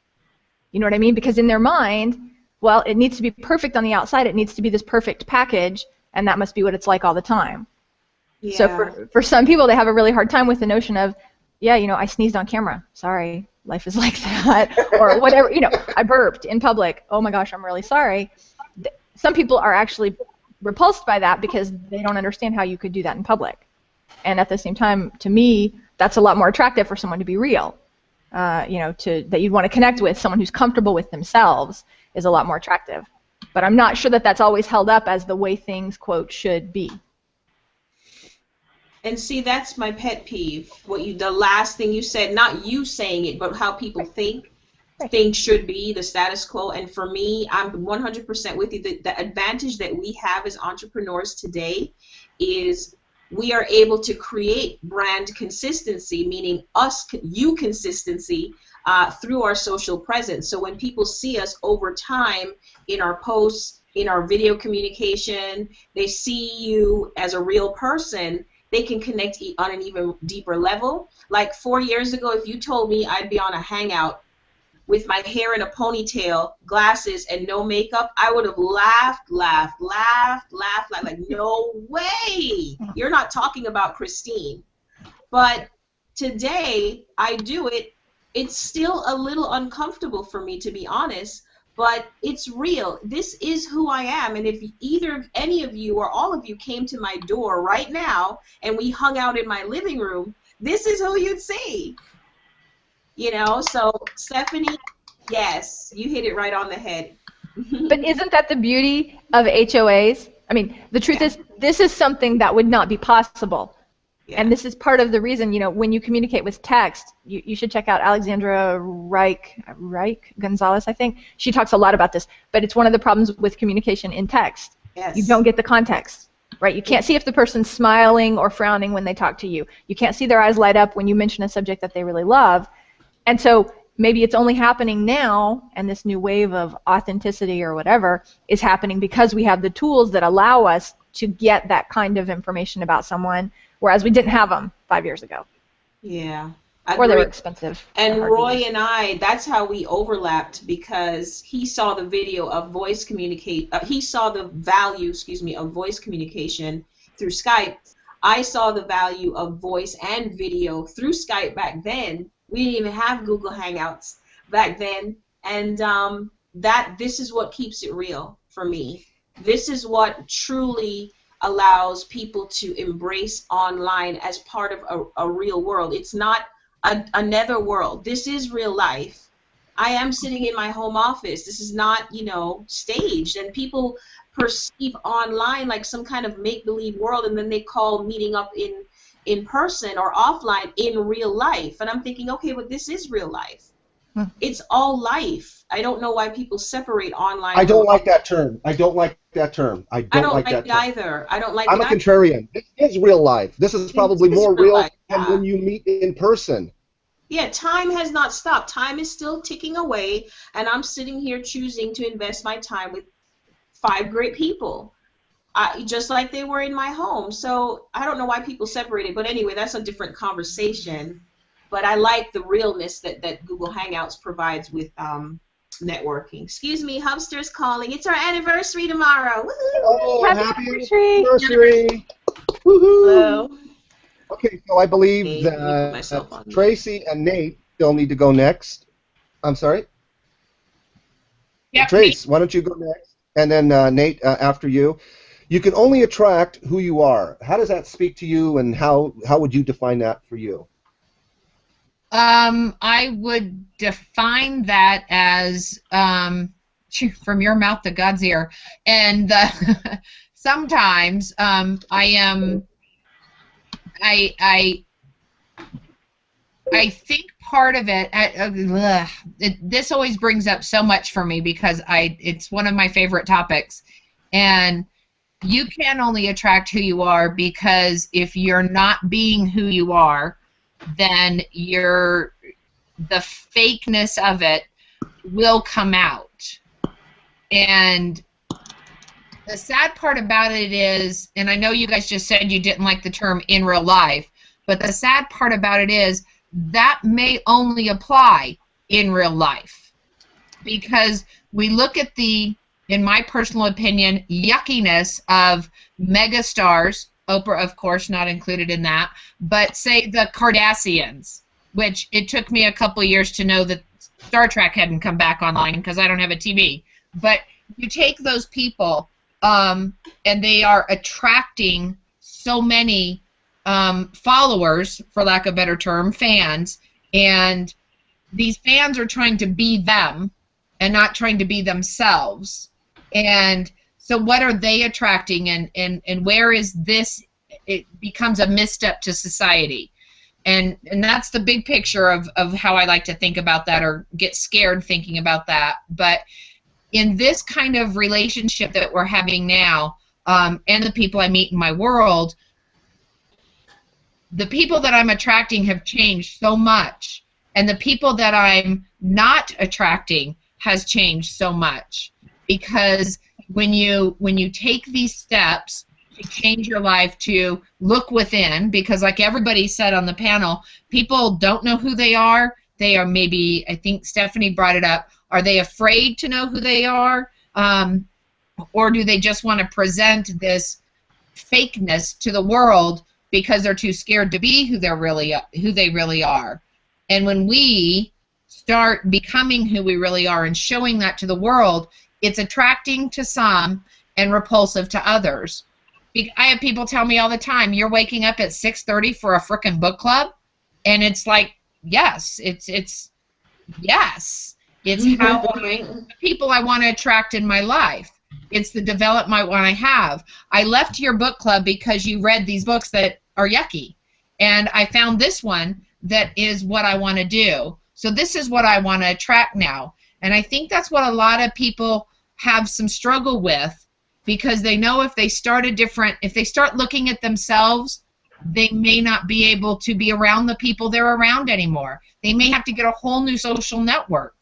You know what I mean? Because in their mind, well, it needs to be perfect on the outside. It needs to be this perfect package, and that must be what it's like all the time. Yeah. So for some people, they have a really hard time with the notion of, yeah, I sneezed on camera. Sorry, life is like that. Or whatever, I burped in public. Oh my gosh, I'm really sorry. Some people are actually repulsed by that because they don't understand how you could do that in public. And at the same time, to me, that's a lot more attractive for someone to be real. That you'd want to connect with, someone who's comfortable with themselves is a lot more attractive. But I'm not sure that that's always held up as the way things, quote, should be. And see, that's my pet peeve. The last thing you said, not you saying it, but how people think things should be, the status quo. And for me, I'm 100% with you. The advantage that we have as entrepreneurs today is we are able to create brand consistency, meaning you consistency, through our social presence. So when people see us over time in our posts, in our video communication, they see you as a real person, they can connect on an even deeper level. Like 4 years ago, if you told me I'd be on a hangout with my hair in a ponytail, glasses, and no makeup, I would have laughed, like, no way! You're not talking about Christine. But today, I do it it's still a little uncomfortable for me, to be honest, but it's real. This is who I am, and if either any of you or all of you came to my door right now and we hung out in my living room, this is who you'd see. You know, so Stephanie, yes, you hit it right on the head. But isn't that the beauty of HOAs? I mean, the truth is, this is something that would not be possible. Yeah. And this is part of the reason, you know, when you communicate with text, you should check out Alexandra Reich Gonzalez, I think. She talks a lot about this, but it's one of the problems with communication in text. Yes. You don't get the context, right? You can't see if the person's smiling or frowning when they talk to you. You can't see their eyes light up when you mention a subject that they really love. And so maybe it's only happening now, and this new wave of authenticity or whatever is happening because we have the tools that allow us to get that kind of information about someone, whereas we didn't have them 5 years ago. Yeah. Or they were expensive. And Roy and I, that's how we overlapped, because he saw the video of voice he saw the value, of voice communication through Skype. I saw the value of voice and video through Skype back then. We didn't even have Google Hangouts back then, and this is what keeps it real for me. This is what truly allows people to embrace online as part of a real world. It's not another world. This is real life. I am sitting in my home office. This is not, you know, staged, and people perceive online like some kind of make-believe world, and then they call meeting up in person or offline in real life. And I'm thinking, okay, but this is real life. It's all life. I don't know why people separate online. I don't like that term. I don't like that term. I don't like that term. Either. I don't like I'm a contrarian. This is real life. This is probably more real life, than when you meet in person. Yeah, time has not stopped. Time is still ticking away, and I'm sitting here choosing to invest my time with 5 great people. Just like they were in my home. So I don't know why people separate it, but anyway, that's a different conversation. But I like the realness that Google Hangouts provides with networking. Excuse me, Hubster's calling. It's our anniversary tomorrow. Woohoo! Oh, happy anniversary! Woohoo! Hello. Okay, so I believe that Tracy and Nate still need to go next. I'm sorry? Yep, Trace, why don't you go next? And then Nate after you. You can only attract who you are. How does that speak to you, and how would you define that for you? I would define that as from your mouth to God's ear. And sometimes I think part of it, this always brings up so much for me because it's one of my favorite topics. And you can only attract who you are, because if you're not being who you are, then the fakeness of it will come out. And the sad part about it is, and I know you guys just said you didn't like the term in real life, but the sad part about it is that may only apply in real life, because we look at the, in my personal opinion, yuckiness of megastars, Oprah, of course, not included in that, but say the Kardashians, which it took me a couple years to know that Star Trek hadn't come back online because I don't have a TV. But you take those people, and they are attracting so many followers, for lack of a better term, fans, and these fans are trying to be them and not trying to be themselves. And so what are they attracting, and where is this? It becomes a misstep to society. And that's the big picture of how I like to think about that, or get scared thinking about that. But in this kind of relationship that we're having now, and the people I meet in my world, the people that I'm attracting have changed so much, and the people that I'm not attracting has changed so much. Because when you take these steps to change your life, to look within, because like everybody said on the panel, people don't know who they are. They are maybe, I think Stephanie brought it up, are they afraid to know who they are? Or do they just want to present this fakeness to the world because they're too scared to be who they really are? And when we start becoming who we really are and showing that to the world, it's attracting to some and repulsive to others. I have people tell me all the time, you're waking up at 6:30 for a frickin' book club? And it's like, yes, it's yes. It's how the people I want to attract in my life. It's the development I want to have. I left your book club because you read these books that are yucky. And I found this one that is what I want to do. So this is what I want to attract now. And I think that's what a lot of people have some struggle with, because they know if they start looking at themselves, they may not be able to be around the people they're around anymore. They may have to get a whole new social network.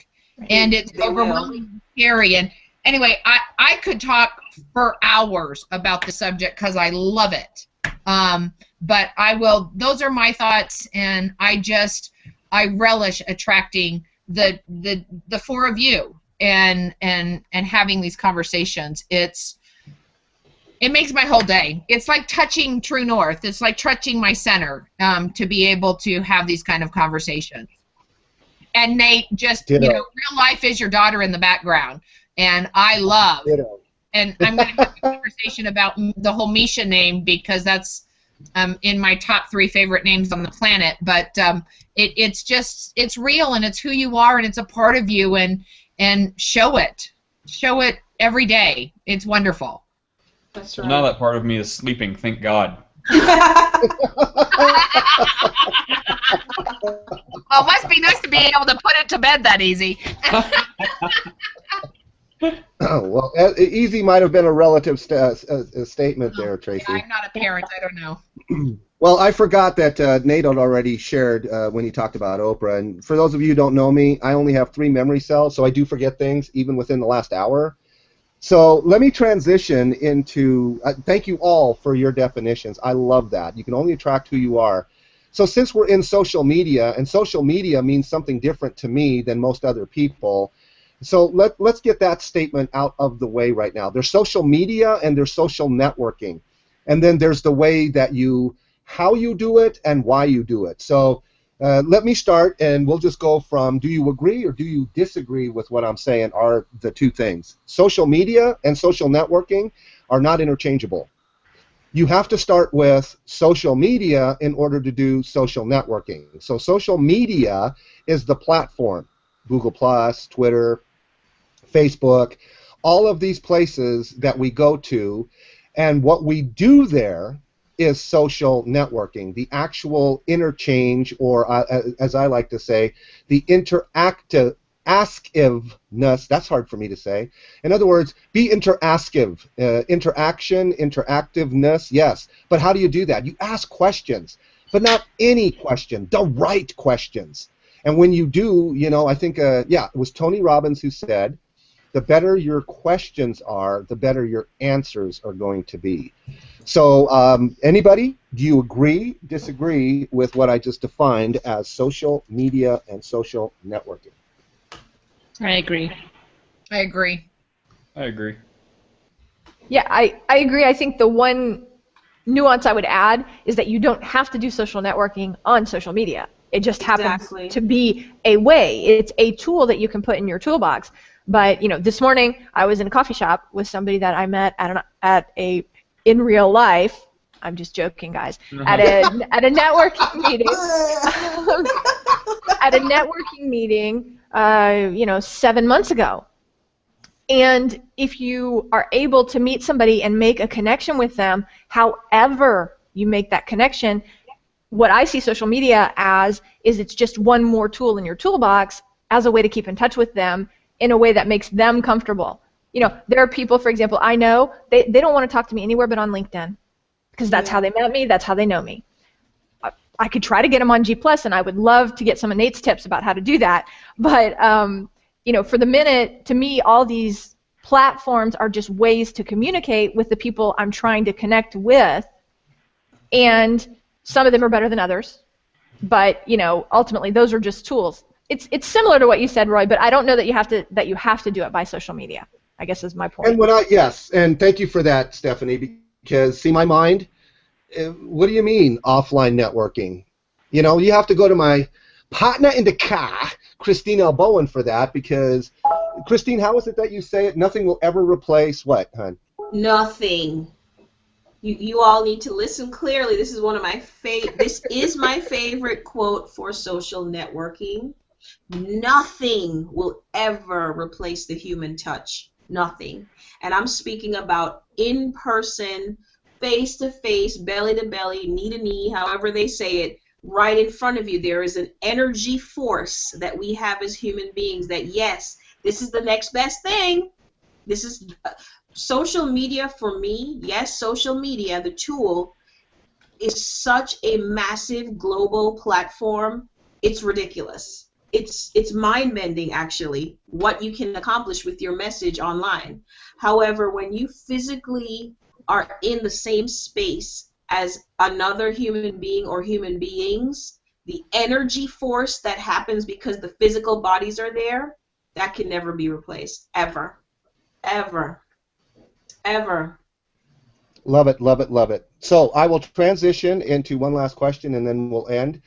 And it's overwhelming and scary. And anyway, I could talk for hours about the subject because I love it. But those are my thoughts, and I relish attracting the four of you and having these conversations. It makes my whole day. It's like touching true north. It's like touching my center, to be able to have these kind of conversations. And Nate, just, real life is your daughter in the background. And I love, and I'm going to have a conversation about the whole Misha name, because that's in my top 3 favorite names on the planet. But it's real, and it's who you are, and it's a part of you, and show it every day. It's wonderful. That's So right. now that part of me is sleeping, thank God. Well, it must be nice to be able to put it to bed that easy. Oh, well, easy might have been a relative statement there, Tracy. Yeah, I'm not a parent. I don't know. Well, I forgot that Nate had already shared when he talked about Oprah. And for those of you who don't know me, I only have 3 memory cells, so I do forget things even within the last hour. So let me transition into, thank you all for your definitions. I love that. You can only attract who you are. So since we're in social media, and social media means something different to me than most other people, so let's get that statement out of the way right now. There's social media and there's social networking. And then there's the way that how you do it and why you do it. So let me start, and we'll just go from do you agree or do you disagree with what I'm saying are the 2 things. Social media and social networking are not interchangeable. You have to start with social media in order to do social networking. So social media is the platform. Google+, Twitter, Facebook, all of these places that we go to, and what we do there is social networking, the actual interchange, or as I like to say, the interactiveness. That's hard for me to say. In other words, be interactive. Interaction, interactiveness, yes. But how do you do that? You ask questions, but not any question, the right questions. And when you do, I think, it was Tony Robbins who said, the better your questions are, the better your answers are going to be. So anybody, do you agree, disagree with what I just defined as social media and social networking? I agree. I agree. I agree. Yeah, I agree. I think the one nuance I would add is that you don't have to do social networking on social media. It just happens to be a way. It's a tool that you can put in your toolbox. But this morning I was in a coffee shop with somebody that I met in real life. I'm just joking, guys. At a networking meeting. At a networking meeting, 7 months ago. And if you are able to meet somebody and make a connection with them, however you make that connection, what I see social media as is it's just one more tool in your toolbox as a way to keep in touch with them in a way that makes them comfortable. There are people, for example, I know, they don't want to talk to me anywhere but on LinkedIn, because that's how they met me, that's how they know me. I could try to get them on G+, and I would love to get some of Nate's tips about how to do that. But, for the minute, to me, all these platforms are just ways to communicate with the people I'm trying to connect with, and some of them are better than others. But, ultimately, those are just tools. It's similar to what you said, Roy, but I don't know that you have to do it by social media, I guess is my point. And yes, and thank you for that, Stephanie, because see my mind, what do you mean offline networking? You have to go to my partner in the car, Christine L Bowen, for that, because Christine, how is it that you say it? Nothing will ever replace what, hon? Nothing. You all need to listen clearly. This is one of my This is my favorite quote for social networking. Nothing will ever replace the human touch. Nothing. And I'm speaking about in-person, face-to-face, belly-to-belly, knee-to-knee, however they say it, right in front of you. There is an energy force that we have as human beings that, yes, this is the next best thing. This is social media for me. Yes, social media, the tool, is such a massive global platform. It's ridiculous. It's mind-bending, actually, what you can accomplish with your message online. However, when you physically are in the same space as another human being or human beings, the energy force that happens because the physical bodies are there, that can never be replaced, ever. Ever. Ever. Love it, love it, love it. So I will transition into one last question, and then we'll end.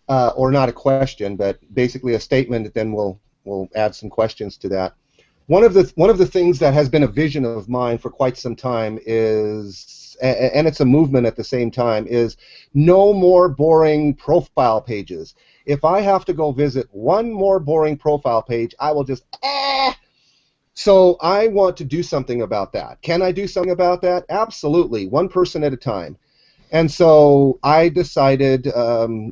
Or not a question, but basically a statement. Then we'll add some questions to that. One of the things that has been a vision of mine for quite some time is, and it's a movement at the same time, is no more boring profile pages. If I have to go visit one more boring profile page, I will just So I want to do something about that. Can I do something about that? Absolutely, one person at a time. And so I decided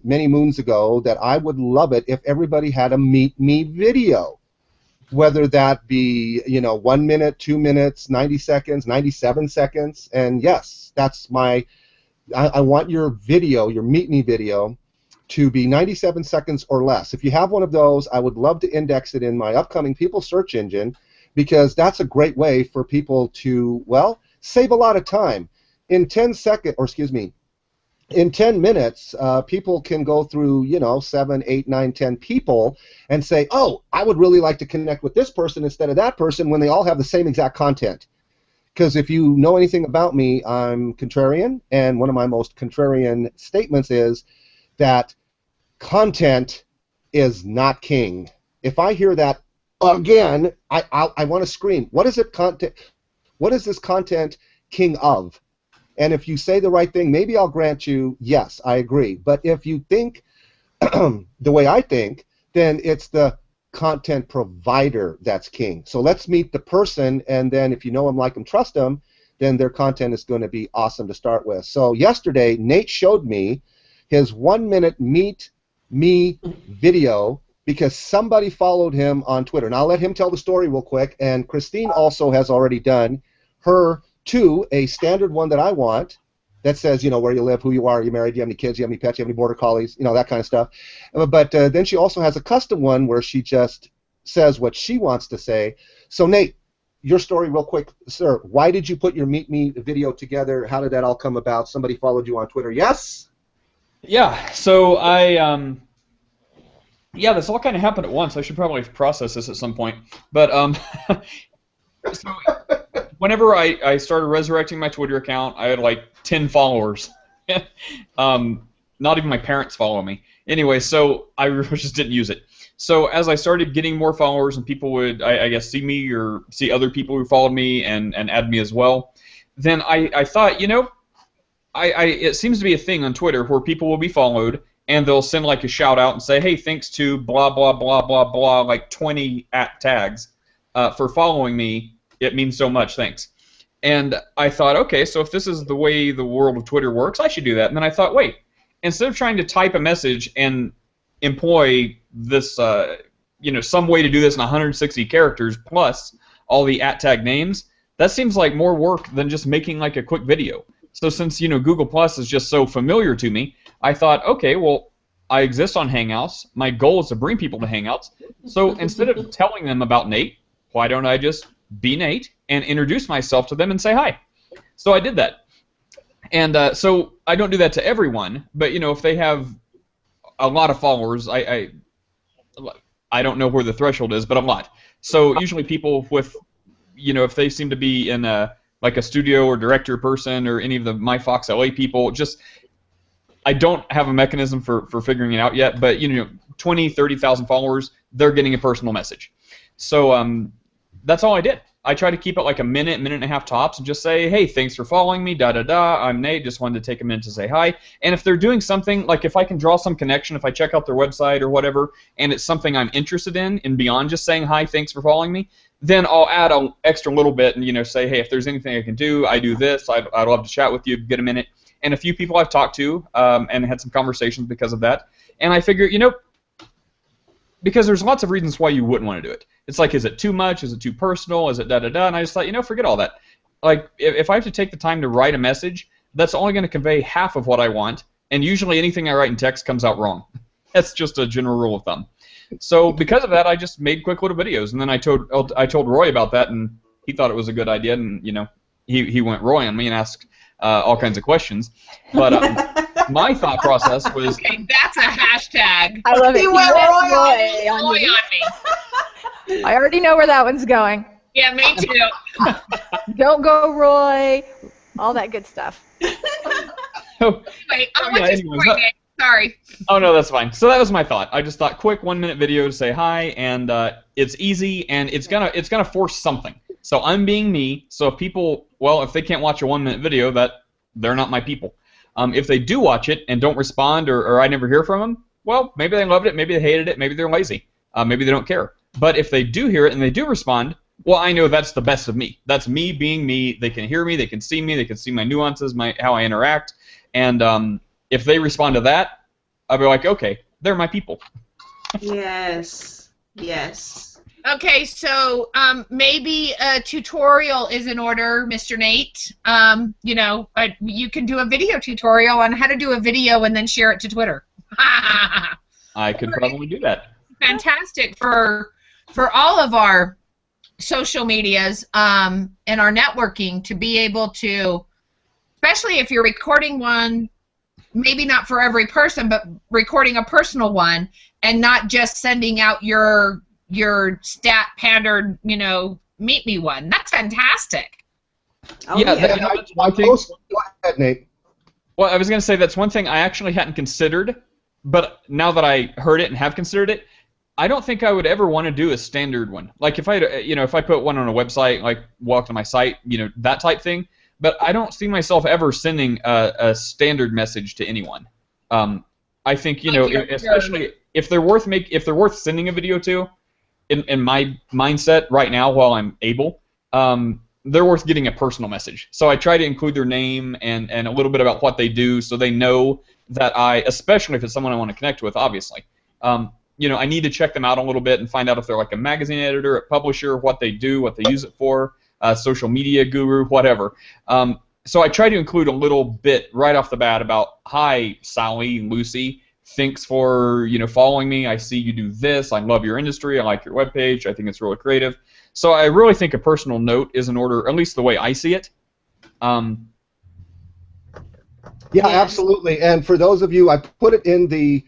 many moons ago that I would love it if everybody had a Meet Me video, whether that be 1 minute, 2 minutes, 90 seconds, 97 seconds. And yes, that's I want your video, your Meet Me video, to be 97 seconds or less. If you have one of those, I would love to index it in my upcoming People search engine, because that's a great way for people to, well, save a lot of time. In 10 minutes, people can go through, 7, 8, 9, 10 people and say, oh, I would really like to connect with this person instead of that person, when they all have the same exact content. Because if you know anything about me, I'm contrarian, and one of my most contrarian statements is that content is not king. If I hear that again, I want to scream. What is it content? What is this content king of? And if you say the right thing, maybe I'll grant you, yes, I agree. But if you think the way I think, then it's the content provider that's king. So let's meet the person, and then if you know them, like them, trust them, then their content is going to be awesome to start with. So yesterday, Nate showed me his 1 minute Meet Me video because somebody followed him on Twitter. And I'll let him tell the story real quick. And Christine also has already done her a standard one that I want that says, where you live, who you are you married, do you have any kids, do you have any pets, do you have any border collies, that kind of stuff. But then she also has a custom one where she just says what she wants to say. So Nate, your story real quick, sir. Why did you put your Meet Me video together? How did that all come about? Somebody followed you on Twitter, yes? Yeah, so this all kind of happened at once. I should probably process this at some point. But so whenever I started resurrecting my Twitter account, I had like 10 followers. Not even my parents follow me. Anyway, so I just didn't use it. So as I started getting more followers and people would, I guess, see me or see other people who followed me and add me as well, then I thought, it seems to be a thing on Twitter where people will be followed and they'll send like a shout out and say, hey, thanks to blah, blah, blah, blah, blah, like 20 @tags for following me. It means so much, thanks. And I thought, okay, so if this is the way the world of Twitter works, I should do that. And then I thought, wait, instead of trying to type a message and employ this, some way to do this in 160 characters plus all the @tag names, that seems like more work than just making like a quick video. So since, Google Plus is just so familiar to me, I thought, okay, well, I exist on Hangouts. My goal is to bring people to Hangouts. So instead of telling them about Nate, why don't I just be Nate and introduce myself to them and say hi? So I did that. And so I don't do that to everyone, but if they have a lot of followers, I don't know where the threshold is, but a lot. So usually people with, if they seem to be in like a studio or director person or any of the MyFox LA people, I don't have a mechanism for figuring it out yet, but 20, 30,000 followers, they're getting a personal message. So that's all I did. I try to keep it like a minute, minute and a half tops, and just say, hey, thanks for following me, da-da-da, I'm Nate, just wanted to take a minute to say hi. And if they're doing something, like if I can draw some connection, if I check out their website or whatever, and it's something I'm interested in, and beyond just saying hi, thanks for following me, then I'll add an extra little bit and, you know, say, hey, if there's anything I can do, I do this, I'd love to chat with you, get a minute. And a few people I've talked to and had some conversations because of that. And I figure, you know, because there's lots of reasons why you wouldn't want to do it. It's like, is it too much? Is it too personal? Is it da-da-da? And I just thought, you know, forget all that. Like, if I have to take the time to write a message, that's only going to convey half of what I want, and usually anything I write in text comes out wrong. That's just a general rule of thumb. So because of that, I just made quick little videos, and then I told Roy about that, and he thought it was a good idea, and, you know, he went Roy on me and asked all kinds of questions. But my thought process was... Okay, that's a hashtag. I love it. He went Roy Roy on me. I already know where that one's going. Yeah, me too. Don't go, Roy. All that good stuff. Anyway, sorry. Oh, no, that's fine. So that was my thought. I just thought quick 1-minute video to say hi, and it's easy, and it's gonna force something. So I'm being me, so if people, well, if they can't watch a 1-minute video, they're not my people. If they do watch it and don't respond, or I never hear from them, well, maybe they loved it, maybe they hated it, maybe they're lazy, maybe they don't care. But if they do hear it and they do respond, well, I know that's the best of me. That's me being me. They can hear me, they can see my nuances, how I interact, and if they respond to that, I'll be like, okay, they're my people. Yes. Yes. Okay, so maybe a tutorial is in order, Mr. Nate. You know, you can do a video tutorial on how to do a video and then share it to Twitter. I could probably do that. Fantastic for all of our social medias and our networking to be able to, especially if you're recording one, maybe not for every person, but recording a personal one and not just sending out your stat pandered, you know, meet me one. That's fantastic. Oh, yeah, yeah. that's one thing. Go ahead, Nate. Well, I was going to say that's one thing I actually hadn't considered, but now that I heard it and have considered it, I don't think I would ever want to do a standard one. Like if I put one on a website, like walk to my site, you know, that type thing. But I don't see myself ever sending a standard message to anyone. I think, you know, especially if they're worth sending a video to, in my mindset right now, while I'm able, they're worth getting a personal message. So I try to include their name and a little bit about what they do, so they know that especially if it's someone I want to connect with, obviously. You know, I need to check them out a little bit and find out if they're like a magazine editor, a publisher, what they do, what they use it for, social media guru, whatever. So I try to include a little bit right off the bat about, hi, Sally, Lucy, thanks for, you know, following me. I see you do this. I love your industry. I like your webpage. I think it's really creative. So I really think a personal note is in order, at least the way I see it. Yeah, absolutely. And for those of you, I put it in the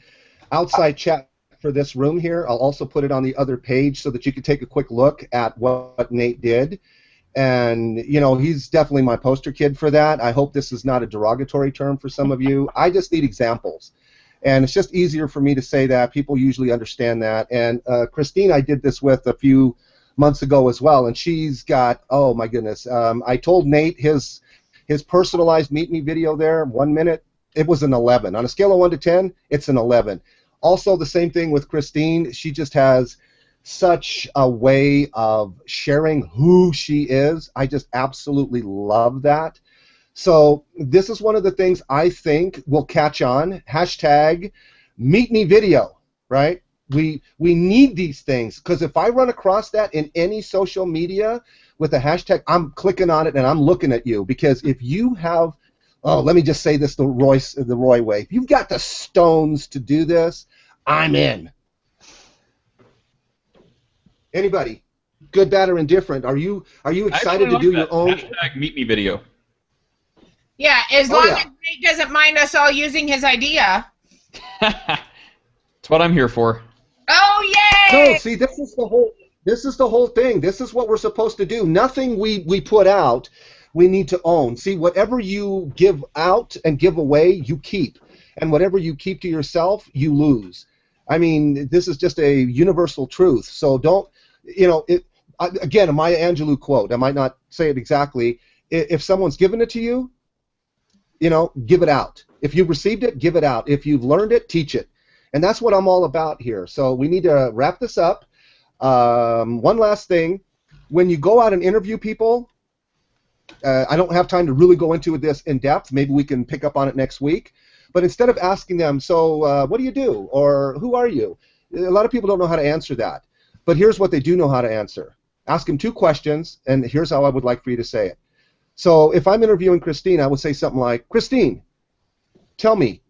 outside chat for this room here. I'll also put it on the other page so that you can take a quick look at what Nate did. And, you know, he's definitely my poster kid for that. I hope this is not a derogatory term for some of you. I just need examples. And it's just easier for me to say that. People usually understand that. And Christine, I did this with a few months ago as well, and she's got, oh my goodness. I told Nate his personalized Meet Me video there, 1 minute, it was an 11. On a scale of 1 to 10, it's an 11. Also, the same thing with Christine. She just has such a way of sharing who she is. I just absolutely love that. So this is one of the things I think will catch on. Hashtag Meet Me Video, right? We need these things, because if I run across that in any social media with a hashtag, I'm clicking on it and I'm looking at you, because if you have, oh, let me just say this the Roy way. If you've got the stones to do this, I'm in. Anybody, good, bad, or indifferent? Are you excited to do your own hashtag Meet Me Video? Yeah, as long as Nate doesn't mind us all using his idea. That's what I'm here for. Oh, yay! No, see, this is the whole thing. This is what we're supposed to do. Nothing we put out, we need to own. See, whatever you give out and give away, you keep. And whatever you keep to yourself, you lose. I mean, this is just a universal truth. So don't, again, a Maya Angelou quote. I might not say it exactly. If someone's given it to you, give it out. If you've received it, give it out. If you've learned it, teach it. And that's what I'm all about here. So we need to wrap this up. One last thing. When you go out and interview people, I don't have time to really go into this in depth. Maybe we can pick up on it next week. But instead of asking them, so what do you do? Or who are you? A lot of people don't know how to answer that. But here's what they do know how to answer. Ask them 2 questions, and here's how I would like for you to say it. So if I'm interviewing Christine, I would say something like, Christine, tell me,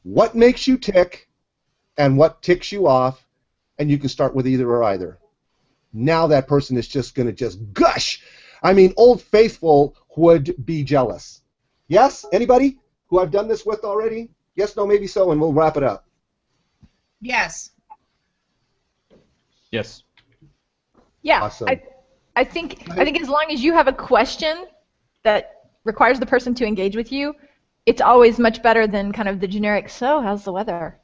what makes you tick and what ticks you off? And you can start with either or either. Now that person is just going to just gush. I mean, Old Faithful would be jealous. Yes? Anybody who I've done this with already? Yes, no, maybe so, and we'll wrap it up. Yes. Yes. Yeah. Awesome. I think as long as you have a question that requires the person to engage with you, it's always much better than kind of the generic, so how's the weather?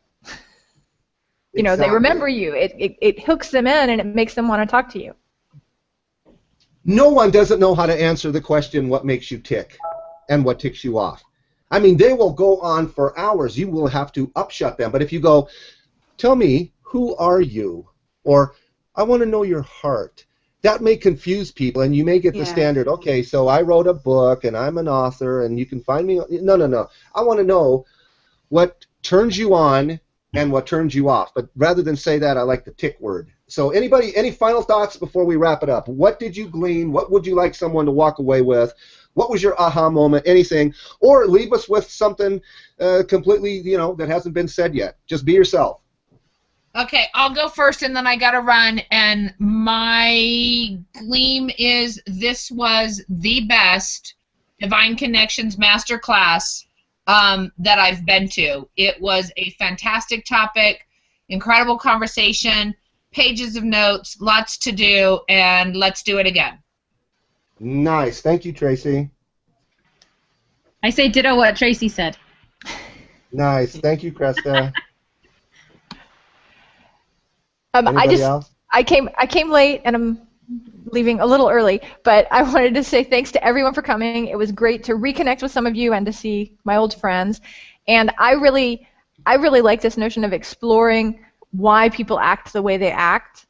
They remember you. It hooks them in and it makes them want to talk to you. No one doesn't know how to answer the question, what makes you tick and what ticks you off. I mean, they will go on for hours. You will have to upshut them. But if you go, tell me, who are you? Or, I want to know your heart. That may confuse people, and you may get the standard, okay, so I wrote a book, and I'm an author, and you can find me. No. I want to know what turns you on and what turns you off. But rather than say that, I like the tick word. So anybody, any final thoughts before we wrap it up? What did you glean? What would you like someone to walk away with? What was your aha moment? Anything. Or leave us with something completely, that hasn't been said yet. Just be yourself. Okay, I'll go first, and then I gotta run. And my gleam is this was the best Divine Connections Masterclass that I've been to. It was a fantastic topic, incredible conversation, pages of notes, lots to do, and let's do it again. Nice. Thank you, Tracy. I say ditto what Tracy said. Nice. Thank you, Kresta. Anybody else? I came late and I'm leaving a little early, but I wanted to say thanks to everyone for coming. It was great to reconnect with some of you and to see my old friends. And I really like this notion of exploring why people act the way they act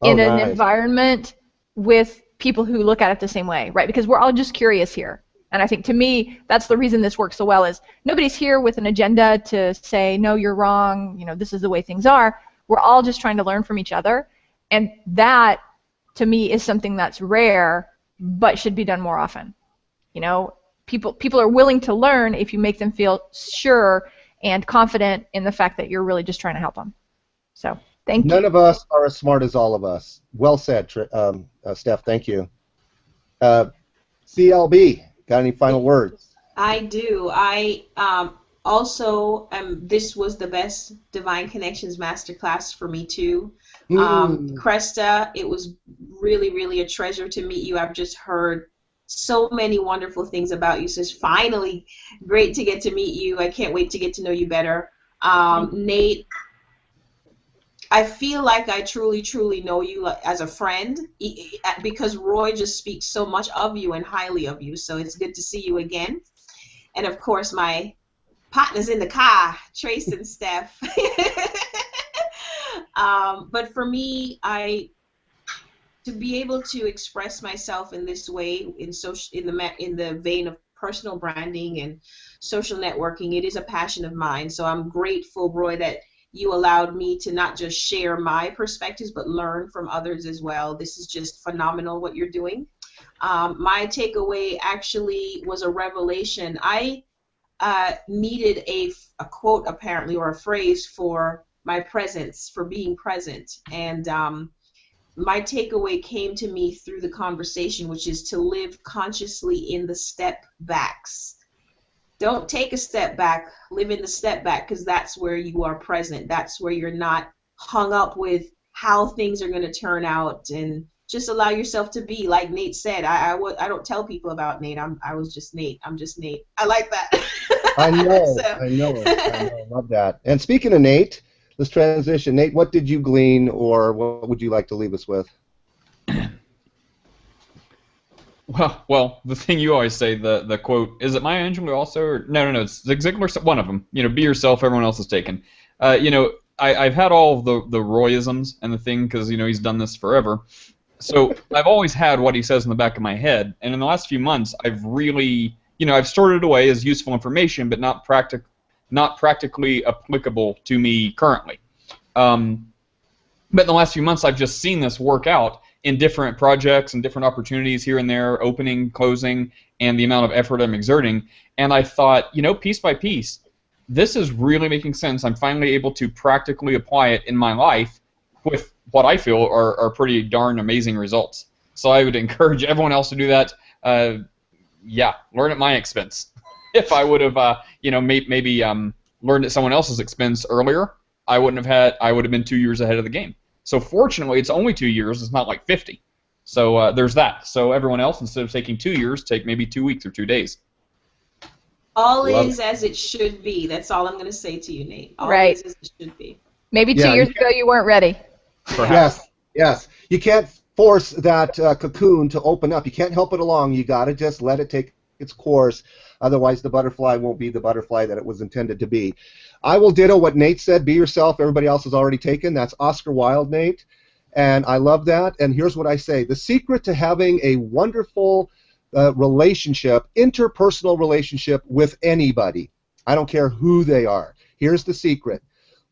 in an environment with people who look at it the same way, right? Because we're all just curious here. And I think, to me, that's the reason this works so well, is nobody's here with an agenda to say, no, you're wrong, this is the way things are. We're all just trying to learn from each other. And that, to me, is something that's rare, but should be done more often. People are willing to learn if you make them feel sure and confident in the fact that you're really just trying to help them. So, thank you. None of us are as smart as all of us. Well said, Steph. Thank you. CLB, got any final words? I do. Also, this was the best Divine Connections Masterclass for me, too. Kresta, it was really, really a treasure to meet you. I've just heard so many wonderful things about you. So it's finally great to get to meet you. I can't wait to get to know you better. Nate, I feel like I truly, truly know you as a friend because Roy just speaks so much of you and highly of you. So it's good to see you again. And, of course, my partners in the car, Trace and Steph. But for me, to be able to express myself in this way, in the vein of personal branding and social networking, it is a passion of mine. So I'm grateful, Roy, that you allowed me to not just share my perspectives, but learn from others as well. This is just phenomenal what you're doing. My takeaway actually was a revelation. I needed a quote, apparently, or a phrase for my presence, for being present. And my takeaway came to me through the conversation, which is to live consciously in the step backs. Don't take a step back, live in the step back, because that's where you are present. That's where you're not hung up with how things are going to turn out, and just allow yourself to be. Like Nate said, I don't tell people about Nate. I was just Nate. I'm just Nate. I like that. I know. I know. Love that. And speaking of Nate, let's transition. Nate, what did you glean, or what would you like to leave us with? Well, the thing you always say, the quote, is it Maya Angelou also? Or, no, it's Zig Ziglar, one of them. Be yourself, everyone else is taken. I've had all of the Royisms and the thing, because, he's done this forever. So I've always had what he says in the back of my head, and in the last few months, I've really, I've stored it away as useful information, but not practically applicable to me currently. But in the last few months, I've just seen this work out in different projects and different opportunities here and there, opening, closing, and the amount of effort I'm exerting. And I thought, piece by piece, this is really making sense. I'm finally able to practically apply it in my life with what I feel are pretty darn amazing results. So I would encourage everyone else to do that. Learn at my expense. If I would have, maybe learned at someone else's expense earlier, I would have been 2 years ahead of the game. So fortunately, it's only 2 years. It's not like 50. So there's that. So everyone else, instead of taking 2 years, take maybe 2 weeks or 2 days. All is as it should be. That's all I'm going to say to you, Nate. All is as it should be. Maybe 2 years ago you weren't ready. Perhaps. Yes. You can't force that cocoon to open up. You can't help it along. You got to just let it take its course. Otherwise, the butterfly won't be the butterfly that it was intended to be. I will ditto what Nate said. Be yourself. Everybody else has already taken. That's Oscar Wilde, Nate. And I love that. And here's what I say. The secret to having a wonderful relationship, interpersonal relationship with anybody, I don't care who they are. Here's the secret.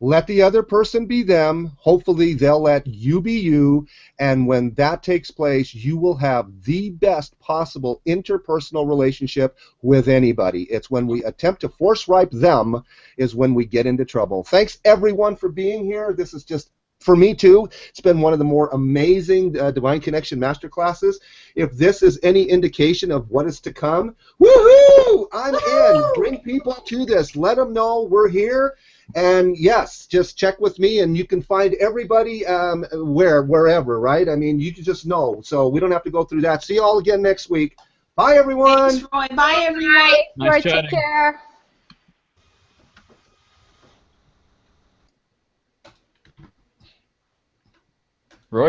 Let the other person be them. Hopefully, they'll let you be you. And when that takes place, you will have the best possible interpersonal relationship with anybody. It's when we attempt to force ripe them is when we get into trouble. Thanks, everyone, for being here. This is just, for me, too, it's been one of the more amazing Divine Connection Masterclasses. If this is any indication of what is to come, woohoo! I'm in. Bring people to this. Let them know we're here. And yes, just check with me, and you can find everybody wherever, right? I mean, you can just know. So we don't have to go through that. See you all again next week. Bye, everyone. Thanks, Roy. Bye, everyone. Nice Roy, take care. Roy,